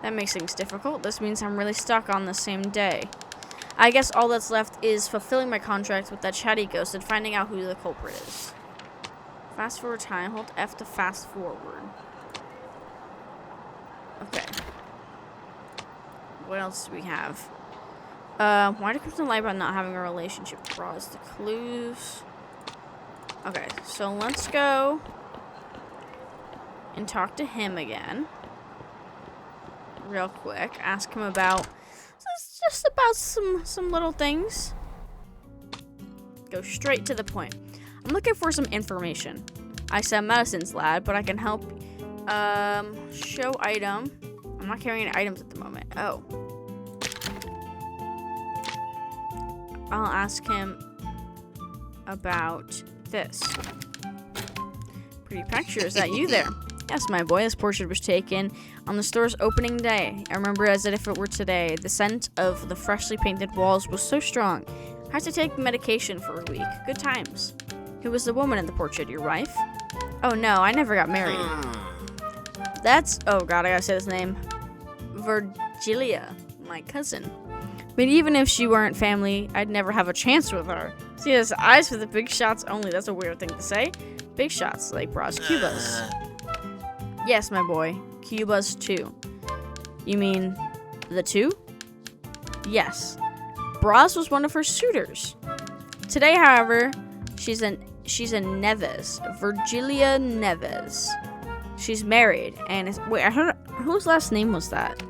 That makes things difficult. This means I'm really stuck on the same day. I guess all that's left is fulfilling my contract with that chatty ghost and finding out who the culprit is. Fast forward time. Hold F to fast forward. Okay. What else do we have? Why do Crescent lie about not having a relationship with Braz? The clues. Okay, so let's go and talk to him again. Real quick. Ask him about just about some little things. Go straight to the point. I'm looking for some information. I sell medicines, lad, but I can help. Show item. I'm not carrying any items at the moment. Oh. I'll ask him about this. Pretty picture. Is that you there? Yes, my boy. This portrait was taken on the store's opening day. I remember as if it were today. The scent of the freshly painted walls was so strong. I had to take medication for a week. Good times. Who was the woman in the portrait, your wife? Oh no, I never got married. That's, oh god, I gotta say this name. Virgilia, my cousin. But even if she weren't family, I'd never have a chance with her. She has eyes for the big shots only. That's a weird thing to say. Big shots, like bras Cubas. Yes, my boy. Cubas too. You mean the two? Yes. Bras was one of her suitors. Today, however, she's a Neves. Virgilia Neves. She's married and is, wait, I heard, whose last name was that?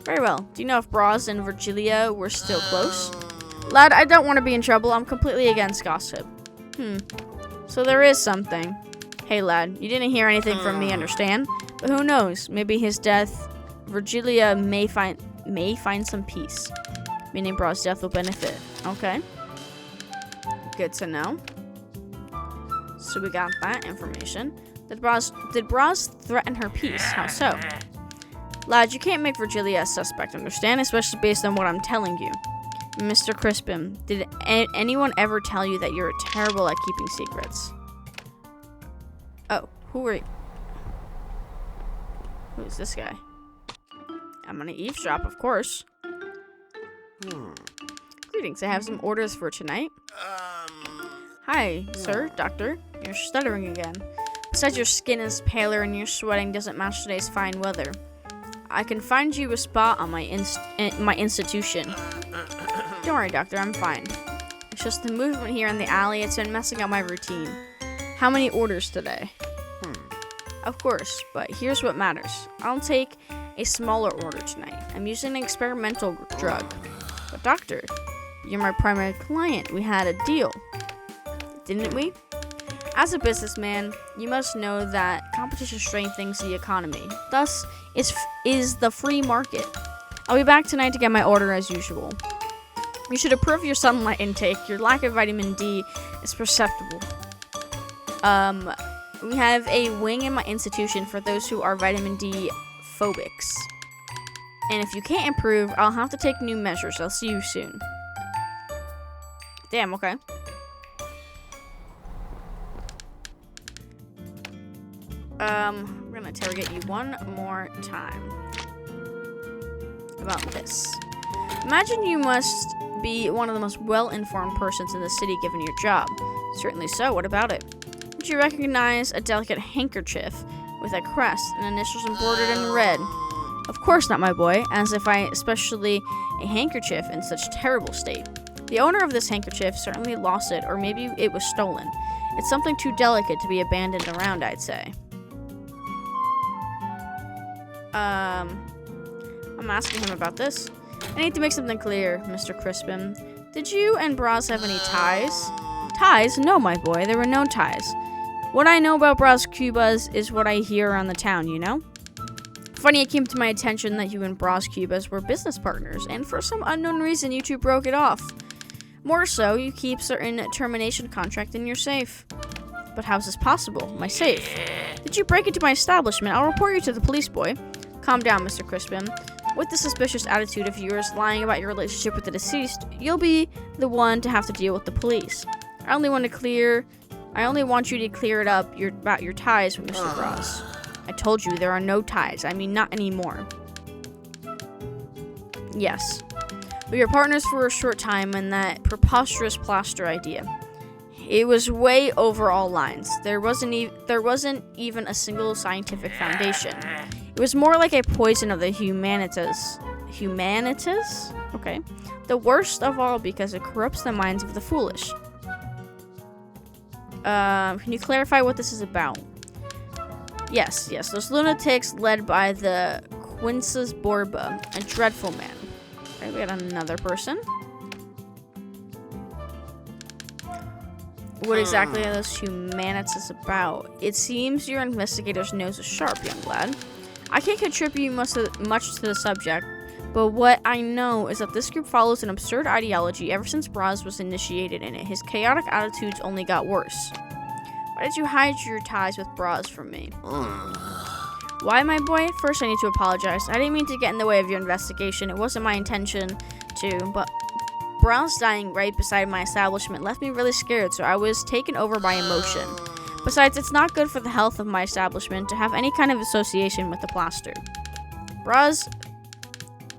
Very well. Do you know if Bras and Virgilia were still close? Lad, I don't want to be in trouble. I'm completely against gossip. So there is something. Hey, lad, you didn't hear anything from me, understand? But who knows? Maybe his death, Virgilia may find some peace. Meaning Bras' death will benefit. Okay. Good to know. So we got that information. Did Bras threaten her peace? How so? Lad, you can't make Virgilia a suspect, understand? Especially based on what I'm telling you. Mr. Crispin, did anyone ever tell you that you're terrible at keeping secrets? Oh, who are you? Who is this guy? I'm gonna eavesdrop, of course. Greetings, I have some orders for tonight. Hi, sir, doctor. You're stuttering again. Besides, your skin is paler and your sweating doesn't match today's fine weather. I can find you a spot on my institution. Don't worry, doctor, I'm fine. It's just the movement here in the alley. It's been messing up my routine. How many orders today? Of course, but here's what matters. I'll take a smaller order tonight. I'm using an experimental drug. But doctor, you're my primary client. We had a deal. Didn't we? As a businessman, you must know that competition strengthens the economy. Thus, is the free market. I'll be back tonight to get my order as usual. You should improve your sunlight intake. Your lack of vitamin D is perceptible. We have a wing in my institution for those who are vitamin D phobics. And if you can't improve, I'll have to take new measures. I'll see you soon. Damn, okay. We're gonna interrogate you one more time about this. Imagine you must be one of the most well-informed persons in the city given your job. Certainly so, what about it? Would you recognize a delicate handkerchief with a crest and initials embroidered in red? Of course not, my boy, as if especially a handkerchief in such terrible state. The owner of this handkerchief certainly lost it, or maybe it was stolen. It's something too delicate to be abandoned around, I'd say. I'm asking him about this. I need to make something clear, Mr. Crispin. Did you and Bras have any ties? Ties? No, my boy, there were no ties. What I know about Bras Cubas is what I hear around the town, you know? Funny, it came to my attention that you and Bras Cubas were business partners, and for some unknown reason, you two broke it off. More so, you keep certain termination contract in your safe. But how's this possible? My safe? Did you break into my establishment? I'll report you to the police, boy. Calm down, Mr. Crispin. With the suspicious attitude of yours, lying about your relationship with the deceased, you'll be the one to have to deal with the police. I only want you to clear it up about your ties with Mr. Bras. I told you there are no ties. I mean, not anymore. Yes. We were partners for a short time in that preposterous plaster idea. It was way over all lines. There wasn't even a single scientific foundation. It was more like a poison of the humanitas. Humanitas? Okay. The worst of all because it corrupts the minds of the foolish. Can you clarify what this is about? Yes. Those lunatics led by the Quinces Borba, a dreadful man. Okay, we got another person. What exactly are those humanities about? It seems your investigator's nose is sharp, young lad. I can't contribute much to the subject, but what I know is that this group follows an absurd ideology ever since Braz was initiated in it. His chaotic attitudes only got worse. Why did you hide your ties with Braz from me? Why, my boy? First, I need to apologize. I didn't mean to get in the way of your investigation. It wasn't my intention to, but Bronze dying right beside my establishment left me really scared, so I was taken over by emotion. Besides, it's not good for the health of my establishment to have any kind of association with the plaster. Bronze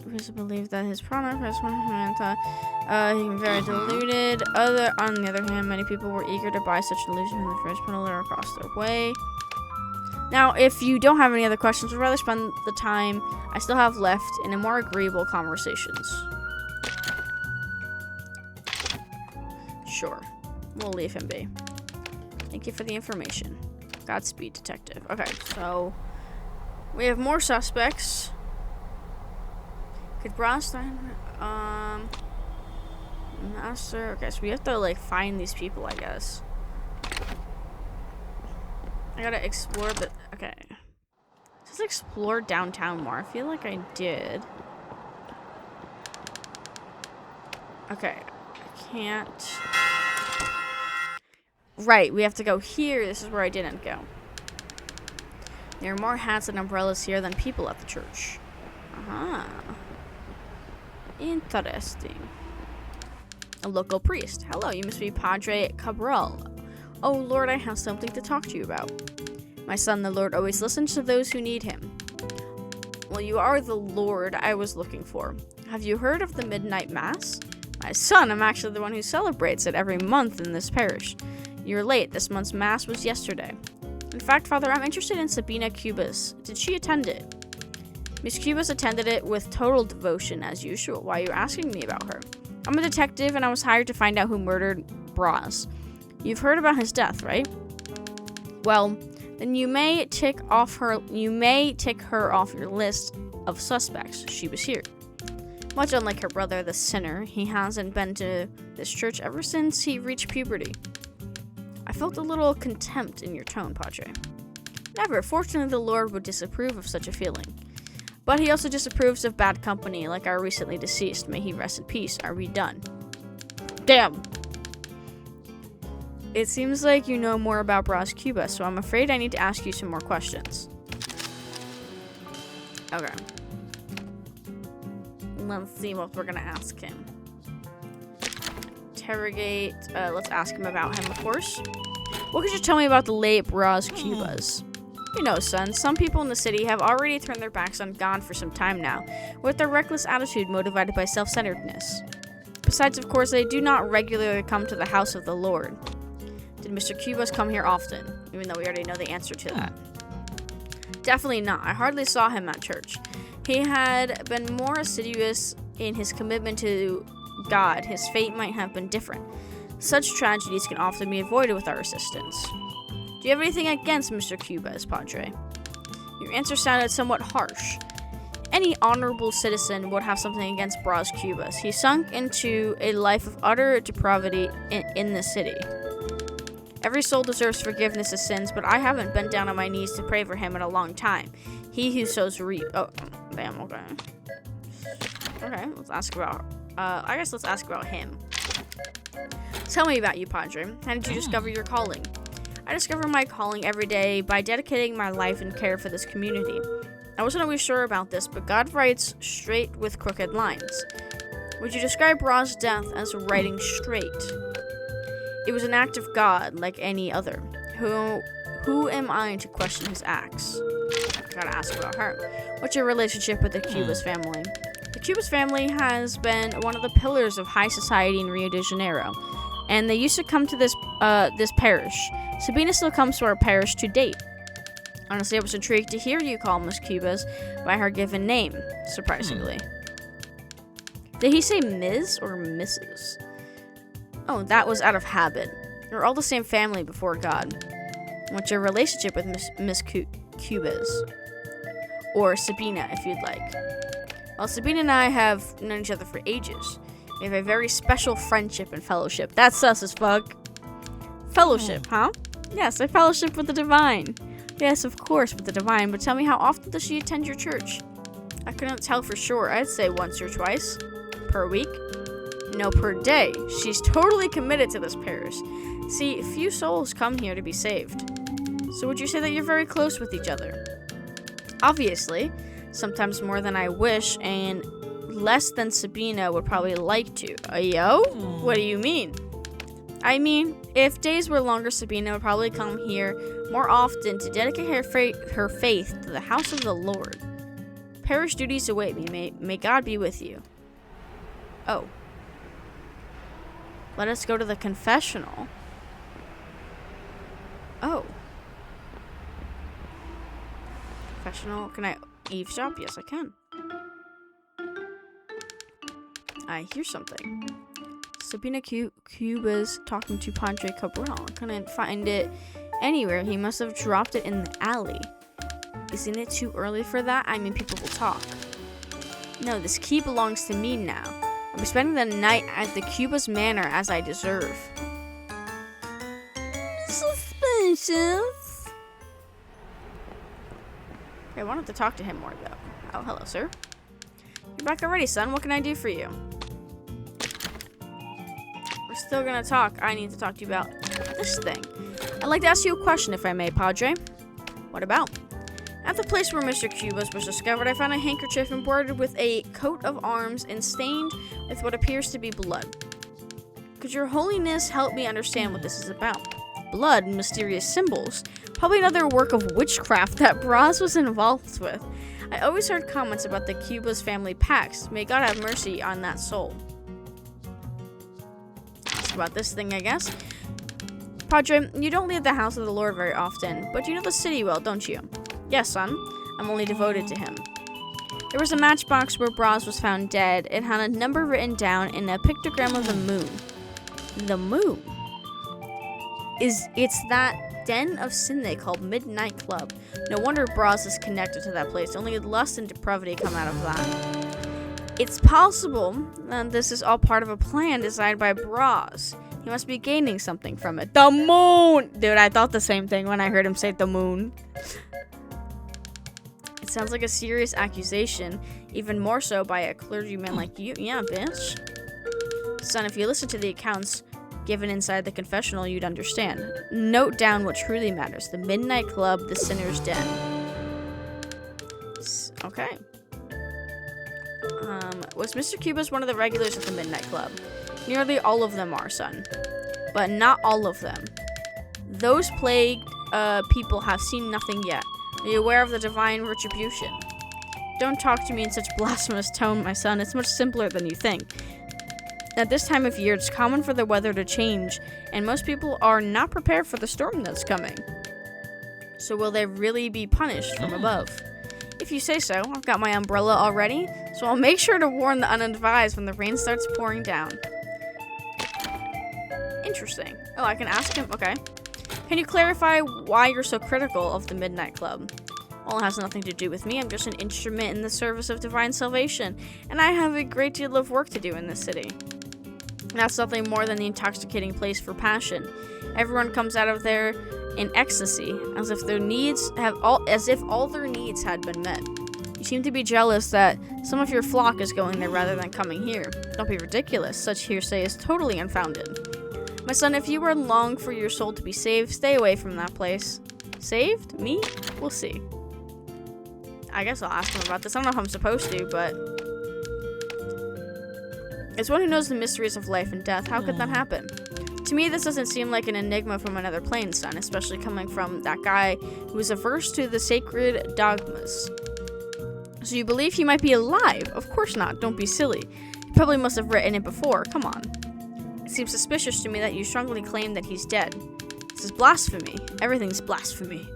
reason to believe that his product has he very deluded. On the other hand, many people were eager to buy such illusion from the first peddler across their way. Now, if you don't have any other questions, I'd rather spend the time I still have left in a more agreeable conversations. Sure. We'll leave him be. Thank you for the information. Godspeed, detective. Okay, so we have more suspects. Could Bronstein, master. Okay, so we have to like find these people, I guess. I gotta explore the. Okay, just explore downtown more. I feel like I did. Okay, I can't. Right, we have to go here. This is where I didn't go. There are more hats and umbrellas here than people at the church. Interesting. A local priest. Hello, you must be Padre Cabral. Oh, Lord, I have something to talk to you about. My son, the Lord, always listens to those who need him. Well, you are the Lord I was looking for. Have you heard of the Midnight Mass? My son, I'm actually the one who celebrates it every month in this parish. You're late. This month's Mass was yesterday. In fact, Father, I'm interested in Sabina Cubas. Did she attend it? Miss Cubas attended it with total devotion, as usual. Why are you asking me about her? I'm a detective, and I was hired to find out who murdered Braz. You've heard about his death, right? Well, then you may tick her off your list of suspects. She was here. Much unlike her brother, the sinner, he hasn't been to this church ever since he reached puberty. I felt a little contempt in your tone, Padre. Never. Fortunately, the Lord would disapprove of such a feeling. But he also disapproves of bad company, like our recently deceased. May he rest in peace. Are we done? Damn. It seems like you know more about Braz Cuba, so I'm afraid I need to ask you some more questions. Okay. Let's see what we're gonna ask him. Interrogate. Let's ask him about him, of course. What could you tell me about the late Braz Cubas? You know, son, some people in the city have already turned their backs on God for some time now, with their reckless attitude motivated by self-centeredness. Besides, of course, they do not regularly come to the house of the Lord. Did Mr. Cubas come here often? Even though we already know the answer to that. Definitely not. I hardly saw him at church. He had been more assiduous in his commitment to God. His fate might have been different. Such tragedies can often be avoided with our assistance. Do you have anything against Mr. Cubas, Padre? Your answer sounded somewhat harsh. Any honorable citizen would have something against Braz Cubas. He sunk into a life of utter depravity in the city. Every soul deserves forgiveness of sins, but I haven't bent down on my knees to pray for him in a long time. He who sows reap. Oh, damn, okay. Okay, let's ask about. I guess let's ask about him. Tell me about you, Padre. How did you discover your calling? I discover my calling every day by dedicating my life and care for this community. I wasn't always sure about this, but God writes straight with crooked lines. Would you describe Braz's death as writing straight? It was an act of God, like any other. Who am I to question his acts? I gotta ask about her. What's your relationship with the Cubas family? The Cubas family has been one of the pillars of high society in Rio de Janeiro, and they used to come to this parish. Sabina still comes to our parish to date. Honestly, I was intrigued to hear you call Miss Cubas by her given name, surprisingly. Did he say Ms. or Mrs.? Oh, that was out of habit. You're all the same family before God. What's your relationship with Miss Cubas? Or Sabina, if you'd like. Well, Sabina and I have known each other for ages. We have a very special friendship and fellowship. That's sus as fuck. Fellowship, huh? Yes, I fellowship with the divine. Yes, of course, with the divine, but tell me, how often does she attend your church? I couldn't tell for sure. I'd say once or twice. Per week? No, per day. She's totally committed to this parish. See, few souls come here to be saved. So would you say that you're very close with each other? Obviously. Sometimes more than I wish, and less than Sabina would probably like to. Yo? What do you mean? I mean, if days were longer, Sabina would probably come here more often to dedicate her faith to the house of the Lord. Parish duties await me. May God be with you. Oh. Let us go to the confessional. Oh. Confessional. Can I eavesdrop? Yes, I can. I hear something. Sabina Cuba's talking to Padre Cabral. Couldn't find it anywhere. He must have dropped it in the alley. Isn't it too early for that? I mean, people will talk. No, this key belongs to me now. I'll be spending the night at the Cuba's manor as I deserve. Suspicious. Okay, I wanted to talk to him more, though. Oh, hello, sir. You're back already, son. What can I do for you? We're still gonna talk. I need to talk to you about this thing. I'd like to ask you a question, if I may, Padre. What about? At the place where Mr. Cubas was discovered, I found a handkerchief embroidered with a coat of arms and stained with what appears to be blood. Could your holiness help me understand what this is about? Blood and mysterious symbols. Probably another work of witchcraft that Braz was involved with. I always heard comments about the Cubas family pacts. May God have mercy on that soul. It's about this thing, I guess. Padre, you don't leave the house of the Lord very often, but you know the city well, don't you? Yes, son. I'm only devoted to him. There was a matchbox where Braz was found dead. It had a number written down in a pictogram of the moon. The moon? It's that den of sin they call Midnight Club. No wonder Braz is connected to that place. Only lust and depravity come out of that. It's possible that this is all part of a plan designed by Braz. He must be gaining something from it. The moon! Dude, I thought the same thing when I heard him say the moon. It sounds like a serious accusation, even more so by a clergyman like you. Yeah, bitch. Son, if you listen to the accounts given inside the confessional, you'd understand. Note down what truly matters. The Midnight Club, the Sinner's Den. Okay. Was Mr. Cubas one of the regulars at the Midnight Club? Nearly all of them are, son. But not all of them. Those plagued people have seen nothing yet. Are you aware of the divine retribution? Don't talk to me in such blasphemous tone, my son. It's much simpler than you think. At this time of year, it's common for the weather to change, and most people are not prepared for the storm that's coming. So will they really be punished from above? If you say so, I've got my umbrella already, so I'll make sure to warn the unadvised when the rain starts pouring down. Interesting. Oh, I can ask him? Okay. Can you clarify why you're so critical of the Midnight Club? Well, it has nothing to do with me. I'm just an instrument in the service of divine salvation, and I have a great deal of work to do in this city. That's nothing more than the intoxicating place for passion. Everyone comes out of there in ecstasy, as if all their needs had been met. You seem to be jealous that some of your flock is going there rather than coming here. Don't be ridiculous. Such hearsay is totally unfounded. My son, if you were long for your soul to be saved, stay away from that place. Saved? Me? We'll see. I guess I'll ask him about this. I don't know if I'm supposed to, but... As one who knows the mysteries of life and death, how could that happen? To me, this doesn't seem like an enigma from another plane, son, especially coming from that guy who is averse to the sacred dogmas. So you believe he might be alive? Of course not. Don't be silly. He probably must have written it before. Come on. It seems suspicious to me that you strongly claim that he's dead. This is blasphemy. Everything's blasphemy.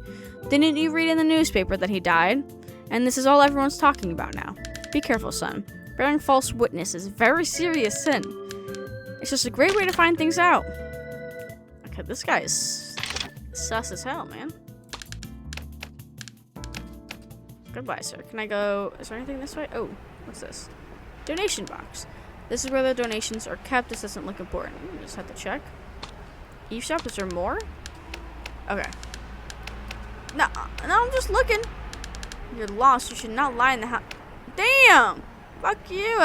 Didn't you read in the newspaper that he died? And this is all everyone's talking about now. Be careful, son. Bearing false witness is a very serious sin. It's just a great way to find things out. Okay, this guy is sus as hell, man. Goodbye, sir. Can I go... Is there anything this way? Oh, what's this? Donation box. This is where the donations are kept. This doesn't look important. I just have to check. Eavesdrop, is there more? Okay. No, I'm just looking. You're lost. You should not lie in the house. Damn! Fuck you.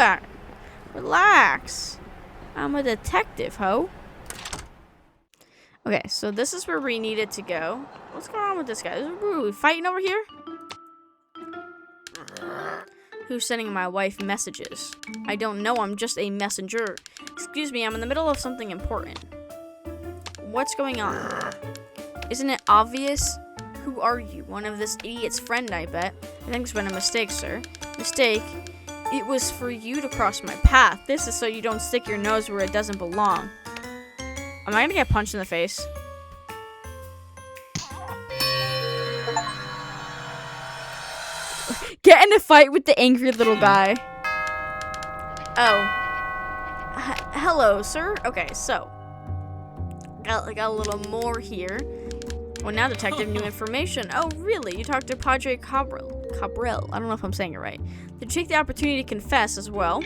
Relax. I'm a detective, ho. Okay, so this is where we needed to go. What's going on with this guy? Is we fighting over here? Who's sending my wife messages? I don't know, I'm just a messenger. Excuse me, I'm in the middle of something important. What's going on? Isn't it obvious? Who are you? One of this idiot's friend, I bet. I think it's been a mistake, sir. Mistake? It was for you to cross my path. This is so you don't stick your nose where it doesn't belong. Am I gonna get punched in the face? Get in a fight with the angry little guy. Oh. Hello, sir. Okay, so. Got a little more here. Well, now, detective, new information. Oh, really? You talked to Padre Cabril. I don't know if I'm saying it right. Did you take the opportunity to confess as well?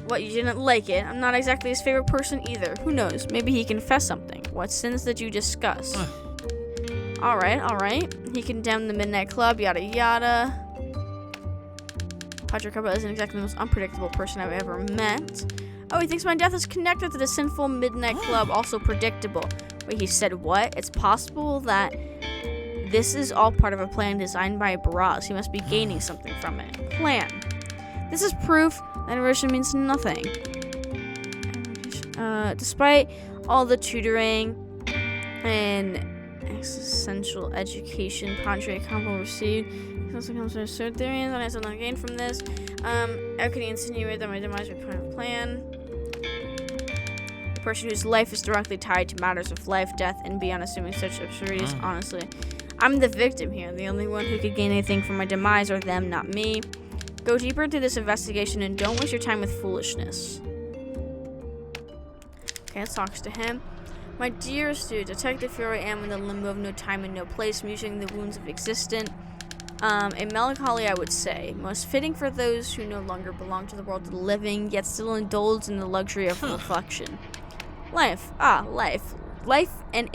What, you didn't like it? I'm not exactly his favorite person either. Who knows? Maybe he confessed something. What sins did you discuss? Alright. He condemned the Midnight Club, yada yada. Padre Cabril isn't exactly the most unpredictable person I've ever met. Oh, he thinks my death is connected to the sinful Midnight Club, also predictable. Wait, he said what? It's possible that this is all part of a plan designed by Barras. He must be gaining something from it. Plan. This is proof that inversion means nothing. Despite all the tutoring and essential education Padre Campbell received, he also comes to assert theories, and I still not gain from this. How could he insinuate that my demise would be part of a plan? The person whose life is directly tied to matters of life, death, and beyond assuming such absurdities, honestly. I'm the victim here. The only one who could gain anything from my demise are them, not me. Go deeper into this investigation and don't waste your time with foolishness. Okay, let's talk to him. My dear student, Detective, here I am in the limbo of no time and no place, musing the wounds of existence. A melancholy, I would say, most fitting for those who no longer belong to the world of the living, yet still indulge in the luxury of reflection. Life, an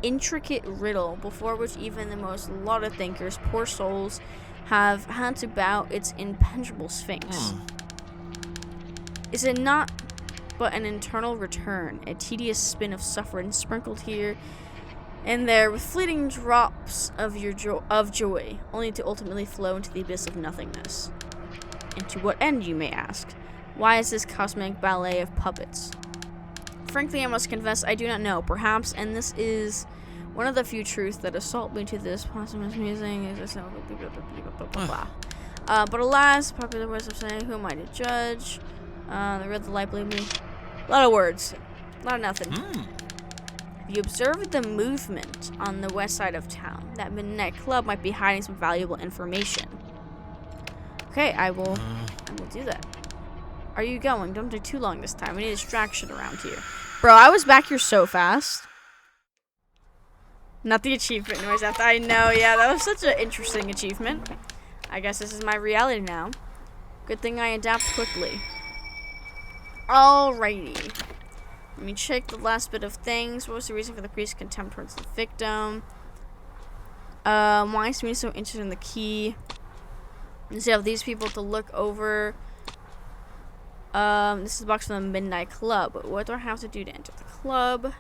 intricate riddle before which even the most lauded thinkers, poor souls, have had to bow its impenetrable sphinx. Is it not but an eternal return, a tedious spin of suffering sprinkled here and there with fleeting drops of joy, only to ultimately flow into the abyss of nothingness? And to what end, you may ask? Why is this cosmic ballet of puppets? Frankly, I must confess, I do not know. Perhaps, and this is one of the few truths that assault me to this posthumous musing, but alas, popular ways of saying, who am I to judge? The read the light, believe me. A lot of words. A lot of nothing. If you observe the movement on the west side of town, that Midnight Club might be hiding some valuable information. Okay, I will do that. Are you going? Don't take too long this time. We need a distraction around here. Bro, I was back here so fast. Not the achievement noise after. I know, yeah, that was such an interesting achievement. I guess this is my reality now. Good thing I adapt quickly. Alrighty. Let me check the last bit of things. What was the reason for the priest's contempt towards the victim? Why is me so interested in the key? Instead of these people to look over. This is the box from the Midnight Club. What do I have to do to enter the club?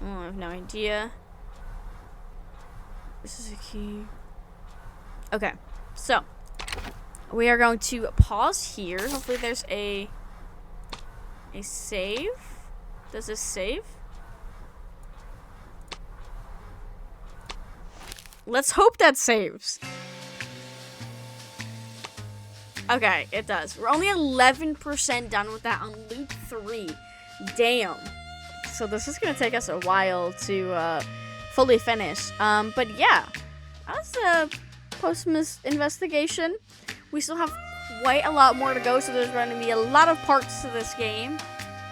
Oh, I have no idea. This is a key. Okay, so we are going to pause here. Hopefully there's a save. Does this save? Let's hope that saves. Okay, it does. We're only 11% done with that on loop 3. Damn. So this is gonna take us a while to fully finish. But yeah, that was a Posthumous investigation. We still have quite a lot more to go, so there's going to be a lot of parts to this game.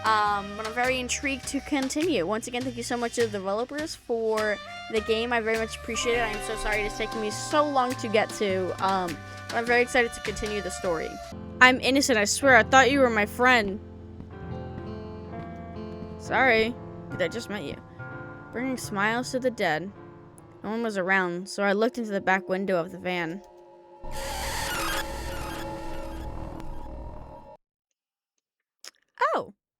But I'm very intrigued to continue. Once again, thank you so much to the developers for the game. I very much appreciate it. I am so sorry it's taken me so long to get to. But I'm very excited to continue the story. I'm innocent, I swear. I thought you were my friend. Sorry, I just met you. Bringing smiles to the dead. No one was around, so I looked into the back window of the van.